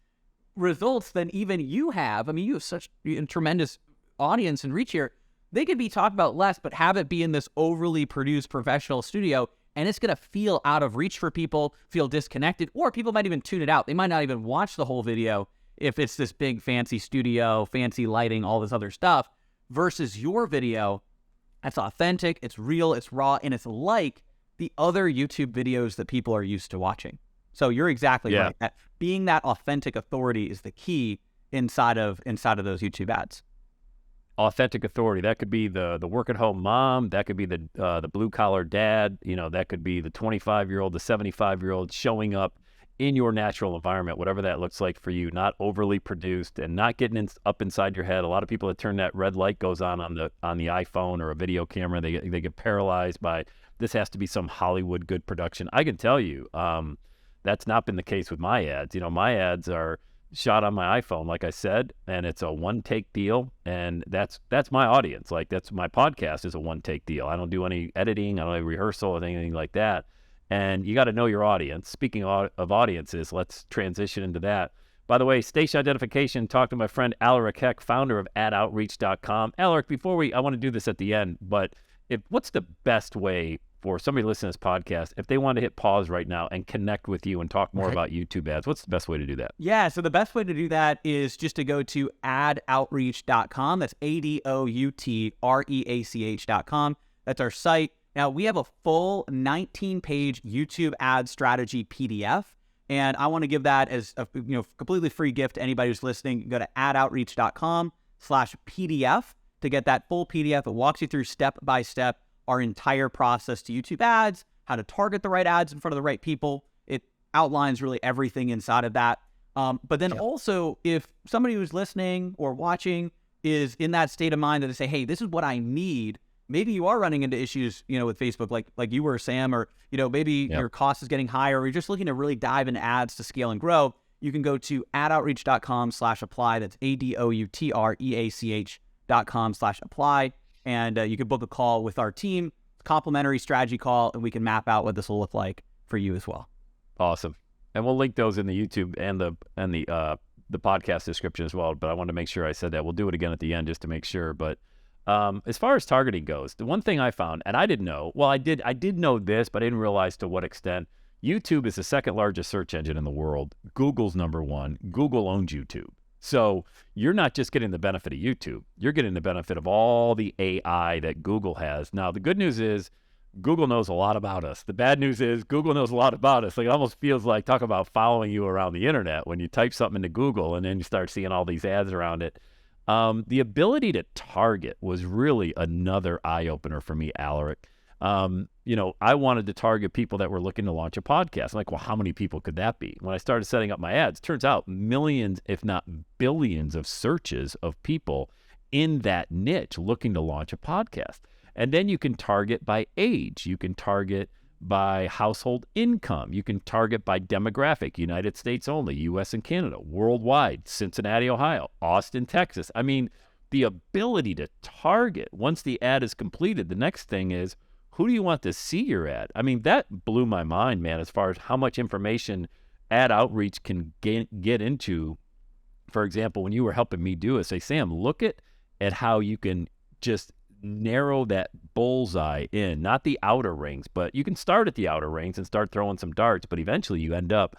results than even you have. I mean, you have such a tremendous audience and reach here. They could be talking about less, but have it be in this overly produced professional studio, and it's going to feel out of reach for people, feel disconnected, or people might even tune it out. They might not even watch the whole video if it's this big fancy studio, fancy lighting, all this other stuff, versus your video that's authentic, it's real, it's raw, and it's like the other YouTube videos that people are used to watching. So you're exactly right. Being that authentic authority is the key inside of those YouTube ads. Authentic authority. That could be the work at home mom. That could be the blue collar dad. You know, that could be the 25-year-old, the 75-year-old showing up in your natural environment, whatever that looks like for you. Not overly produced and not getting up inside your head. A lot of people that turn that red light goes on the iPhone or a video camera. They get paralyzed by this. Has to be some Hollywood good production. I can tell you, that's not been the case with my ads. You know, my ads are shot on my iPhone, like I said, and it's a one-take deal, and that's my audience. Like, that's my podcast is a one-take deal. I don't do any editing, I don't have rehearsal or anything like that. And you got to know your audience. Speaking of audiences, let's transition into that. By the way, station identification, talk to my friend Aleric Heck, founder of AdOutreach.com. Aleric, I want to do this at the end, but what's the best way for somebody listening to this podcast, if they want to hit pause right now and connect with you and talk more about YouTube ads, what's the best way to do that? Yeah, so the best way to do that is just to go to AdOutreach.com. That's AdOutreach.com. That's our site. Now, we have a full 19-page YouTube ad strategy PDF, and I want to give that as a completely free gift to anybody who's listening. You can go to AdOutreach.com/PDF to get that full PDF. It walks you through step by step our entire process to YouTube ads, how to target the right ads in front of the right people. It outlines really everything inside of that. But then also, if somebody who's listening or watching is in that state of mind that they say, hey, this is what I need. Maybe you are running into issues, with Facebook, like you were, Sam, or, maybe your cost is getting higher, or you're just looking to really dive into ads to scale and grow. You can go to AdOutreach.com/apply. That's AdOutreach.com/apply. And you can book a call with our team, complimentary strategy call, and we can map out what this will look like for you as well. Awesome. And we'll link those in the YouTube and the podcast description as well. But I wanted to make sure I said that. We'll do it again at the end just to make sure. But as far as targeting goes, the one thing I found, and I didn't know, I did know this, but I didn't realize to what extent. YouTube is the second largest search engine in the world. Google's number one. Google owns YouTube. So you're not just getting the benefit of YouTube, you're getting the benefit of all the AI that Google has. Now, the good news is Google knows a lot about us. The bad news is Google knows a lot about us. Like, it almost feels like, talk about following you around the internet when you type something into Google and then you start seeing all these ads around it. The ability to target was really another eye-opener for me, Aleric. I wanted to target people that were looking to launch a podcast. I'm like, well, how many people could that be? When I started setting up my ads, turns out millions, if not billions of searches of people in that niche looking to launch a podcast. And then you can target by age. You can target by household income. You can target by demographic, United States only, US and Canada, worldwide, Cincinnati, Ohio, Austin, Texas. I mean, the ability to target once the ad is completed. The next thing is, who do you want to see your ad? I mean, that blew my mind, man, as far as how much information ad outreach can get into. For example, when you were helping me do it, say, Sam, look at how you can just narrow that bullseye in, not the outer rings, but you can start at the outer rings and start throwing some darts, but eventually you end up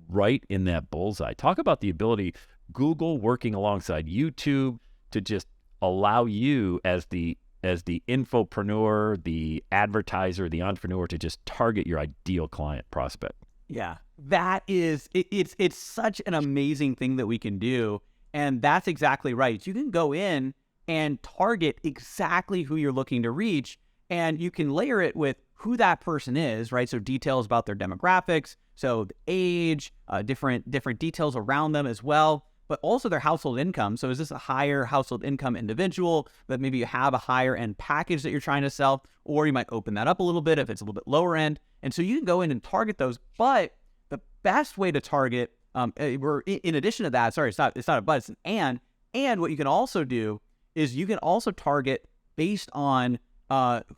right in that bullseye. Talk about the ability, Google working alongside YouTube to just allow you as the infopreneur, the advertiser, the entrepreneur to just target your ideal client prospect. Yeah, that is, it's such an amazing thing that we can do. And that's exactly right. You can go in and target exactly who you're looking to reach, and you can layer it with who that person is, right? So details about their demographics, so the age, different details around them as well. but also their household income. So is this a higher household income individual that maybe you have a higher end package that you're trying to sell, or you might open that up a little bit if it's a little bit lower end. And so you can go in and target those. But the best way to target, in addition to that, sorry, it's not a but, it's an and what you can also do is you can also target based on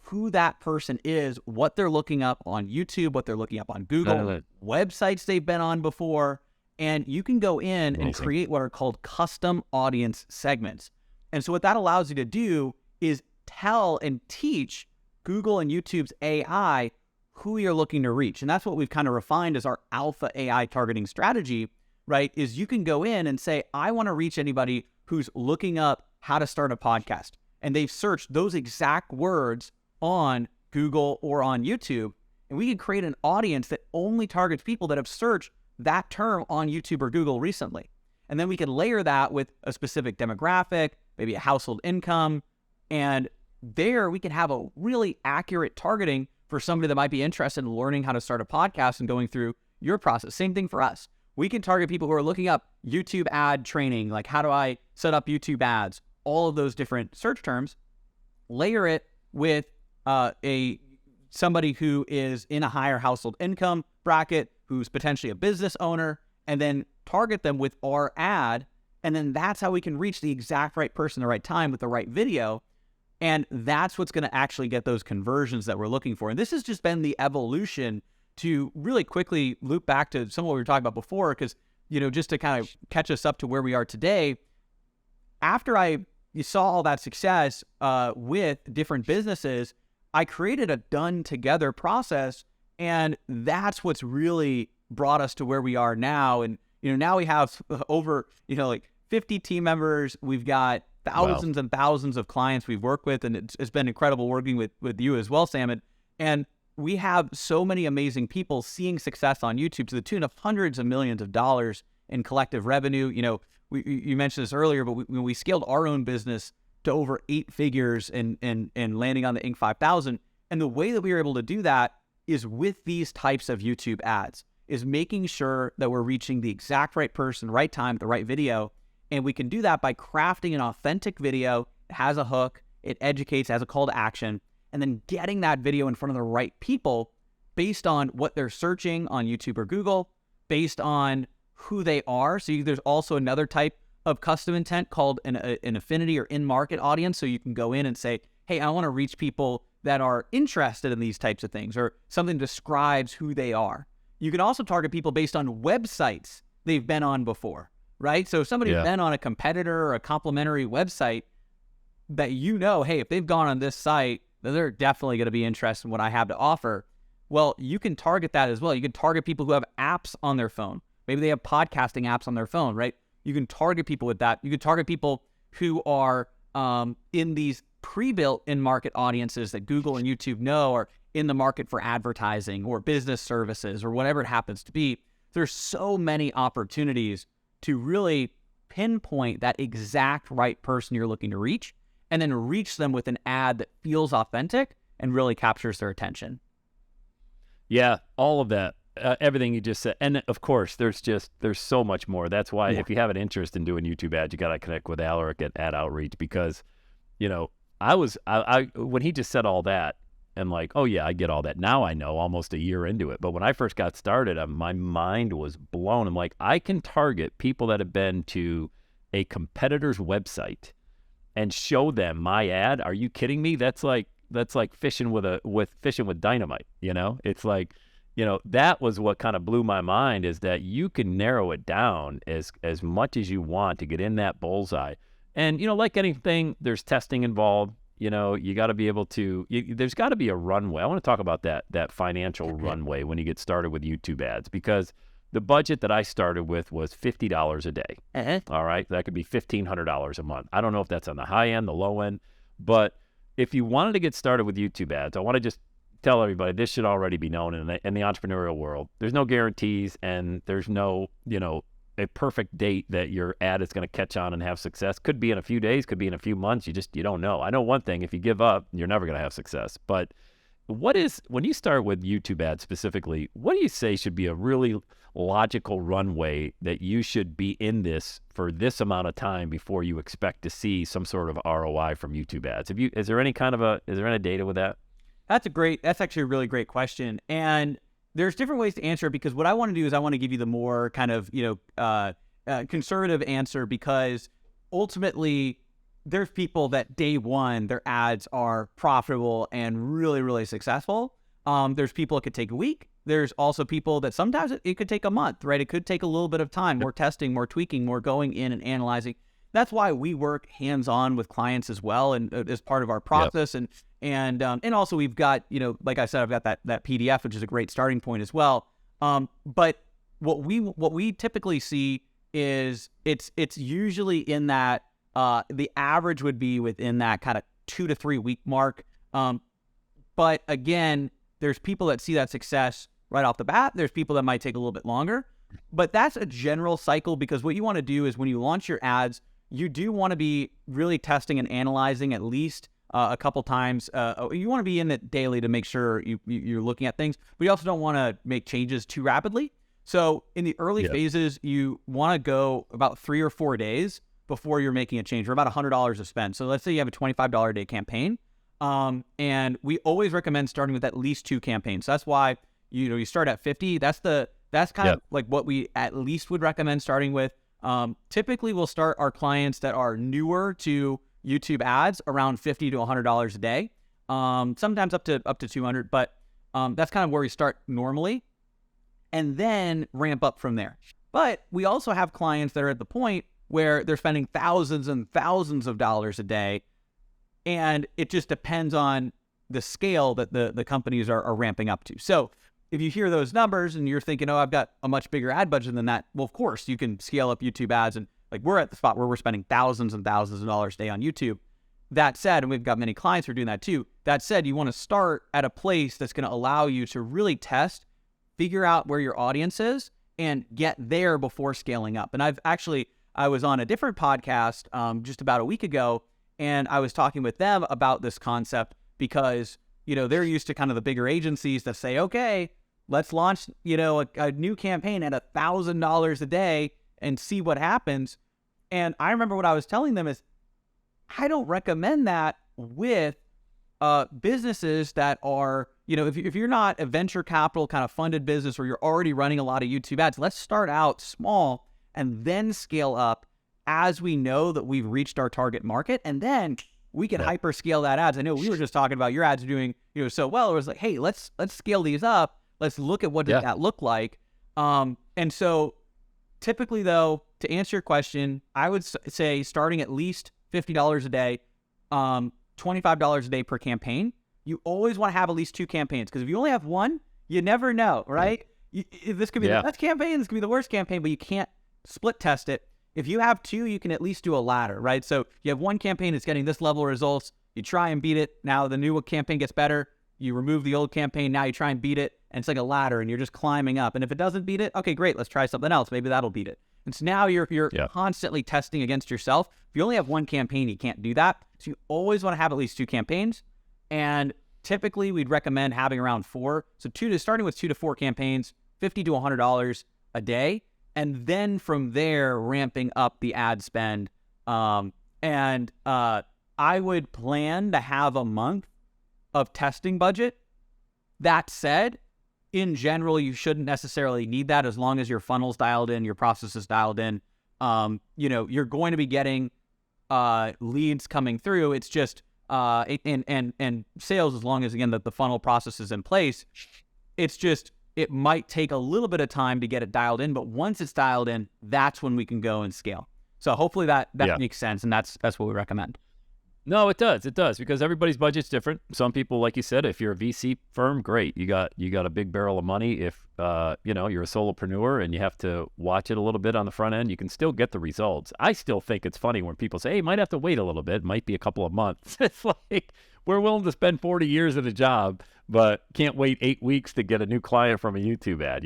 who that person is, what they're looking up on YouTube, what they're looking up on Google, websites they've been on before, and you can go in and create what are called custom audience segments. And so what that allows you to do is tell and teach Google and YouTube's AI who you're looking to reach. And that's what we've kind of refined as our alpha AI targeting strategy, right? Is you can go in and say, I want to reach anybody who's looking up how to start a podcast. And they've searched those exact words on Google or on YouTube. And we can create an audience that only targets people that have searched that term on YouTube or Google recently. And then we can layer that with a specific demographic, maybe a household income. And there we can have a really accurate targeting for somebody that might be interested in learning how to start a podcast and going through your process. Same thing for us. We can target people who are looking up YouTube ad training, like how do I set up YouTube ads, all of those different search terms, layer it with somebody who is in a higher household income bracket, who's potentially a business owner, and then target them with our ad. And then that's how we can reach the exact right person at the right time with the right video. And that's what's going to actually get those conversions that we're looking for. And this has just been the evolution to really quickly loop back to some of what we were talking about before, because, just to kind of catch us up to where we are today, after you saw all that success with different businesses, I created a done together process. And that's what's really brought us to where we are now. And, now we have over, like 50 team members. We've got thousands and thousands of clients we've worked with. And it's been incredible working with you as well, Sam. And we have so many amazing people seeing success on YouTube to the tune of hundreds of millions of dollars in collective revenue. You mentioned this earlier, but we scaled our own business to over 8 figures and landing on the Inc. 5000. And the way that we were able to do that is with these types of YouTube ads, is making sure that we're reaching the exact right person, right time, the right video. And we can do that by crafting an authentic video. It has a hook, it educates, has a call to action, and then getting that video in front of the right people based on what they're searching on YouTube or Google, based on who they are. So there's also another type of custom intent called an affinity or in-market audience. So you can go in and say, hey, I want to reach people that are interested in these types of things, or something describes who they are. You can also target people based on websites they've been on before, right? So if somebody's been on a competitor or a complementary website that hey, if they've gone on this site, then they're definitely going to be interested in what I have to offer. Well, you can target that as well. You can target people who have apps on their phone. Maybe they have podcasting apps on their phone, right? You can target people with that. You can target people who are in these pre-built in-market audiences that Google and YouTube know are in the market for advertising or business services or whatever it happens to be. There's so many opportunities to really pinpoint that exact right person you're looking to reach, and then reach them with an ad that feels authentic and really captures their attention. Yeah, all of that. Everything you just said. And of course, there's so much more. That's why if you have an interest in doing YouTube ads, you got to connect with Aleric at AdOutreach, because, I when he just said all that, and like, oh yeah, I get all that. Now I know, almost a year into it. But when I first got started, my mind was blown. I'm like, I can target people that have been to a competitor's website and show them my ad. Are you kidding me? That's like fishing with dynamite. It's like, that was what kind of blew my mind, is that you can narrow it down as much as you want to get in that bullseye. And, like anything, there's testing involved. You got to be able to, there's got to be a runway. I want to talk about that financial runway when you get started with YouTube ads, because the budget that I started with was $50 a day. All right. That could be $1,500 a month. I don't know if that's on the high end, the low end, but if you wanted to get started with YouTube ads, I want to just tell everybody, this should already be known in the entrepreneurial world. There's no guarantees, and there's no, a perfect date that your ad is going to catch on and have success. Could be in a few days, could be in a few months. You don't know. I know one thing: if you give up, you're never going to have success. But when you start with YouTube ads specifically, what do you say should be a really logical runway that you should be in this for this amount of time before you expect to see some sort of ROI from YouTube ads? Is there any data with that? That's actually a really great question. And there's different ways to answer it, because what I want to do is I want to give you the more kind of, conservative answer, because ultimately there's people that day one, their ads are profitable and really, really successful. There's people it could take a week. There's also people that sometimes it could take a month, right? It could take a little bit of time, more testing, more tweaking, more going in and analyzing. That's why we work hands-on with clients as well, and as part of our process. Yep. And also we've got, like I said, I've got that PDF, which is a great starting point as well. But what we typically see is it's usually in that the average would be within that kind of 2 to 3 week mark. But again, there's people that see that success right off the bat. There's people that might take a little bit longer, but that's a general cycle, because what you want to do is when you launch your ads, you do want to be really testing and analyzing at least a couple times. You want to be in it daily to make sure you're looking at things, but you also don't want to make changes too rapidly. So in the early phases, you want to go about 3 or 4 days before you're making a change, or about $100 of spend. So let's say you have a $25 a day campaign. And we always recommend starting with at least 2 campaigns. So that's why, you start at 50. That's kind of like what we at least would recommend starting with. Typically we'll start our clients that are newer to YouTube ads around $50 to $100 a day. Sometimes up to 200, but that's kind of where we start normally, and then ramp up from there. But we also have clients that are at the point where they're spending thousands and thousands of dollars a day, and it just depends on the scale that the companies are ramping up to. So if you hear those numbers and you're thinking, oh, I've got a much bigger ad budget than that, well, of course, you can scale up YouTube ads. And like, we're at the spot where we're spending thousands and thousands of dollars a day on YouTube. That said, and we've got many clients who are doing that too. That said, you want to start at a place that's going to allow you to really test, figure out where your audience is, and get there before scaling up. And I was on a different podcast just about a week ago, and I was talking with them about this concept, because, they're used to kind of the bigger agencies that say, okay, let's launch, a new campaign at $1,000 a day and see what happens. And I remember what I was telling them is, I don't recommend that with businesses that are, if you're not a venture capital kind of funded business, or you're already running a lot of YouTube ads, let's start out small and then scale up as we know that we've reached our target market, and then we can hyper scale that ads. I know we were just talking about your ads are doing, so well. It was like, hey, let's scale these up. Let's look at what does that look like. And so typically, though, to answer your question, I would say starting at least $50 a day, $25 a day per campaign. You always want to have at least 2 campaigns, because if you only have one, you never know, right? This could be the best campaign, this could be the worst campaign, but you can't split test it. If you have 2, you can at least do a ladder, right? So you have one campaign that's getting this level of results. You try and beat it. Now the new campaign gets better. You remove the old campaign. Now you try and beat it. And it's like a ladder, and you're just climbing up. And if it doesn't beat it, okay, great. Let's try something else. Maybe that'll beat it. And so now you're constantly testing against yourself. If you only have one campaign, you can't do that. So you always want to have at least 2 campaigns. And typically we'd recommend having around 4. So starting with 2 to 4 campaigns, $50 to $100 a day. And then from there, ramping up the ad spend. I would plan to have a month of testing budget. That said, in general, you shouldn't necessarily need that, as long as your funnel's dialed in, your process is dialed in. You're going to be getting leads coming through. It's just and sales, as long as, again, that the funnel process is in place. It's just, it might take a little bit of time to get it dialed in, but once it's dialed in, that's when we can go and scale. So hopefully that makes sense, and that's what we recommend. No, it does, because everybody's budget's different. Some people, like you said, if you're a VC firm, great, you got a big barrel of money. If you're a solopreneur and you have to watch it a little bit on the front end, you can still get the results. I still think it's funny when people say, hey, you might have to wait a little bit, it might be a couple of months. It's like, we're willing to spend 40 years at a job, but can't wait 8 weeks to get a new client from a YouTube ad.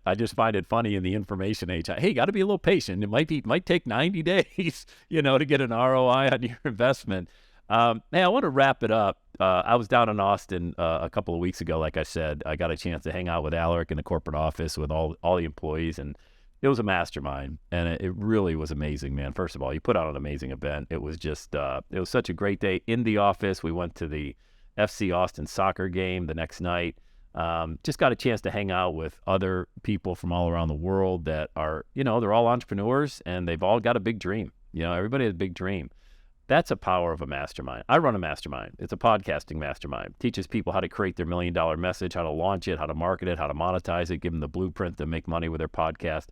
I just find it funny in the information age. Hey, got to be a little patient. It might take 90 days, to get an ROI on your investment. Hey, I want to wrap it up. I was down in Austin a couple of weeks ago. Like I said, I got a chance to hang out with Aleric in the corporate office with all the employees, and it was a mastermind, and it really was amazing, man. First of all, you put on an amazing event. It was just, it was such a great day in the office. We went to the FC Austin soccer game the next night. Just got a chance to hang out with other people from all around the world that are, they're all entrepreneurs, and they've all got a big dream. Everybody has a big dream. That's a power of a mastermind. I run a mastermind. It's a podcasting mastermind. It teaches people how to create their $1 million message, how to launch it, how to market it, how to monetize it, give them the blueprint to make money with their podcast.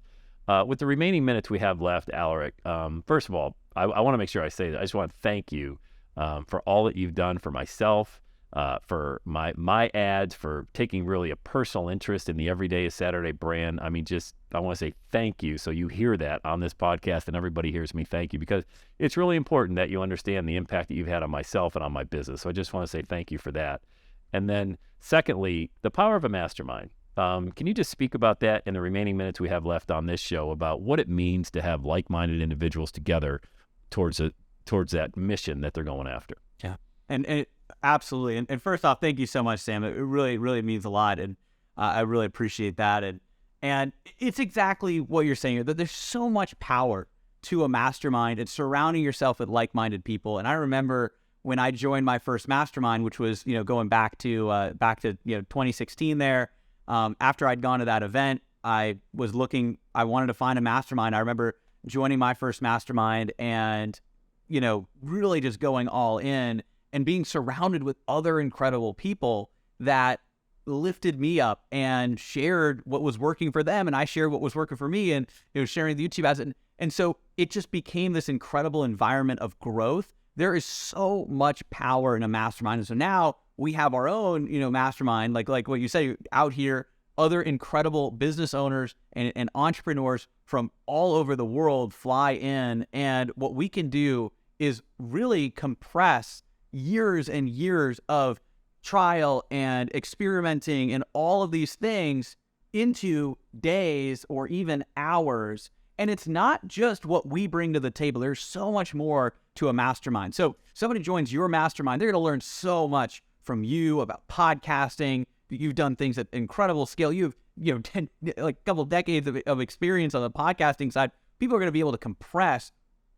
With the remaining minutes we have left, Aleric, first of all, I want to make sure I say that. I just want to thank you for all that you've done for myself, for my ads, for taking really a personal interest in the Everyday is Saturday brand. I mean, I want to say thank you. So you hear that on this podcast and everybody hears me thank you, because it's really important that you understand the impact that you've had on myself and on my business. So I just want to say thank you for that. And then secondly, the power of a mastermind. Can you just speak about that in the remaining minutes we have left on this show, about what it means to have like-minded individuals together towards that mission that they're going after? Yeah. And absolutely. And first off, thank you so much, Sam. It really, really means a lot. And I really appreciate that. And it's exactly what you're saying here, that there's so much power to a mastermind and surrounding yourself with like-minded people. And I remember when I joined my first mastermind, which was, going back to 2016 there, after I'd gone to that event, I wanted to find a mastermind. I remember joining my first mastermind and, really just going all in and being surrounded with other incredible people that lifted me up and shared what was working for them, and I shared what was working for me, and sharing the YouTube ads, and so it just became this incredible environment of growth. There is so much power in a mastermind, and so now we have our own mastermind, like what you say out here, other incredible business owners and entrepreneurs from all over the world fly in, and what we can do is really compress years and years of trial and experimenting and all of these things into days or even hours. And it's not just what we bring to the table. There's so much more to a mastermind. So somebody joins your mastermind, they're going to learn so much from you about podcasting. You've done things at incredible scale. You've, a couple decades of experience on the podcasting side. People are going to be able to compress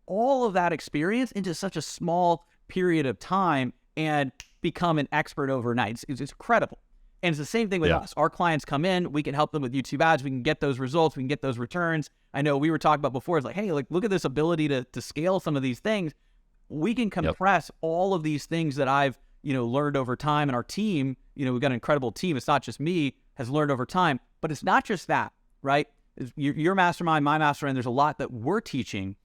all of that experience into such a small period of time and become an expert overnight. It's incredible. And it's the same thing with us. Our clients come in, we can help them with YouTube ads, we can get those results, we can get those returns. I know we were talking about before, it's like, hey, look at this ability to scale some of these things. We can compress all of these things that I've, learned over time, and our team, we've got an incredible team. It's not just me, has learned over time, but it's not just that, right? Your mastermind, my mastermind, there's a lot that we're teaching,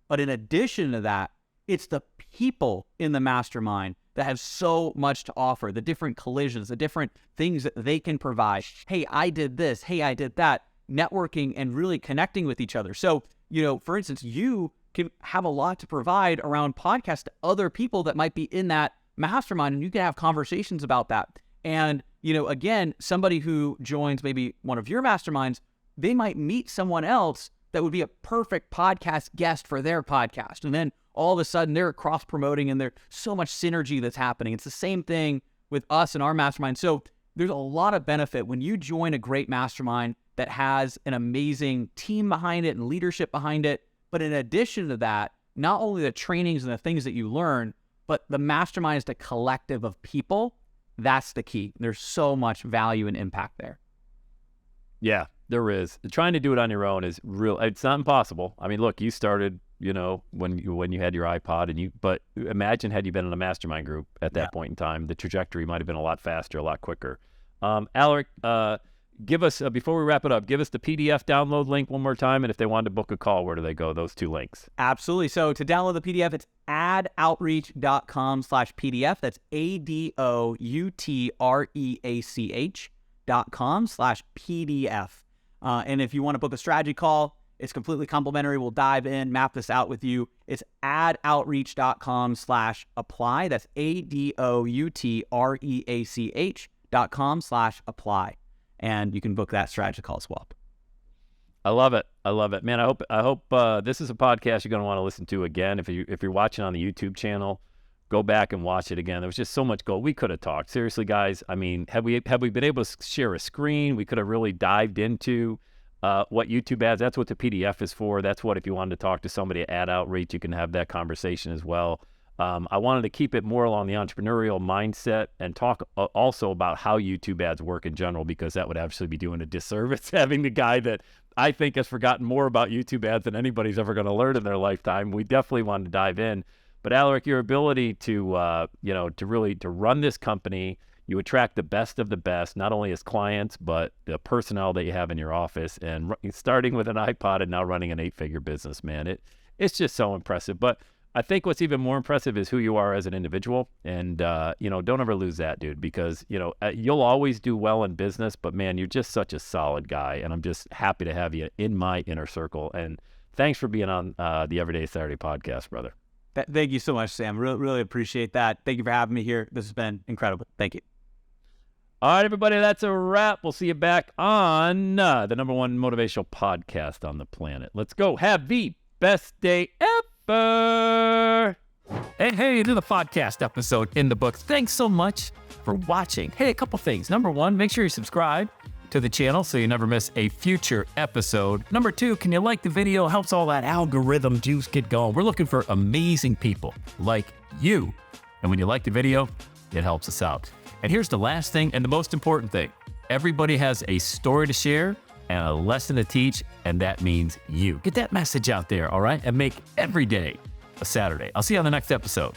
but in addition to that, it's the people in the mastermind that have so much to offer, the different collisions, the different things that they can provide. Hey, I did this. Hey, I did that. Networking and really connecting with each other. So, for instance, you can have a lot to provide around podcasts to other people that might be in that mastermind, and you can have conversations about that. And, again, somebody who joins maybe one of your masterminds, they might meet someone else that would be a perfect podcast guest for their podcast. And then all of a sudden they're cross-promoting, and there's so much synergy that's happening. It's the same thing with us and our mastermind. So there's a lot of benefit when you join a great mastermind that has an amazing team behind it and leadership behind it. But in addition to that, not only the trainings and the things that you learn, but the mastermind is the collective of people. That's the key. There's so much value and impact there. Yeah, there is. Trying to do it on your own is real. It's not impossible. I mean, look, you started, when you had your iPod, but imagine had you been in a mastermind group at that point in time, the trajectory might have been a lot faster, a lot quicker. Aleric, give us, before we wrap it up, give us the PDF download link one more time. And if they wanted to book a call, where do they go? Those two links. Absolutely. So to download the PDF, it's AdOutreach.com/PDF. That's AdOutreach.com/PDF. And if you want to book a strategy call, it's completely complimentary. We'll dive in, map this out with you. It's AdOutreach.com/apply. That's AdOutreach.com/apply. And you can book that strategy call as well. I love it. Man, I hope this is a podcast you're going to want to listen to again. If you're watching on the YouTube channel, Go back and watch it again. There was just so much gold. We could have talked. Seriously, guys, I mean, had we been able to share a screen, we could have really dived into what YouTube ads. That's what the PDF is for. That's what, if you wanted to talk to somebody at AdOutreach, you can have that conversation as well. I wanted to keep it more along the entrepreneurial mindset and talk also about how YouTube ads work in general, because that would actually be doing a disservice having the guy that I think has forgotten more about YouTube ads than anybody's ever going to learn in their lifetime. We definitely wanted to dive in. But Aleric, your ability to, to run this company, you attract the best of the best, not only as clients, but the personnel that you have in your office, and starting with an iPod and now running an 8-figure business, man. It's just so impressive. But I think what's even more impressive is who you are as an individual. And, don't ever lose that, dude, because, you'll always do well in business, but man, you're just such a solid guy. And I'm just happy to have you in my inner circle. And thanks for being on the Everyday Saturday podcast, brother. Thank you so much, Sam. Really appreciate that. Thank you for having me here. This has been incredible. Thank you. All right, everybody, that's a wrap. We'll see you back on the #1 motivational podcast on the planet. Let's go. Have the best day ever. Hey, another podcast episode in the books. Thanks so much for watching. Hey, a couple things. Number 1, make sure you subscribe to the channel so you never miss a future episode. Number 2, can you like the video? Helps all that algorithm juice get going. We're looking for amazing people like you. And when you like the video, it helps us out. And here's the last thing and the most important thing. Everybody has a story to share and a lesson to teach, and that means you. Get that message out there, all right? And make every day a Saturday. I'll see you on the next episode.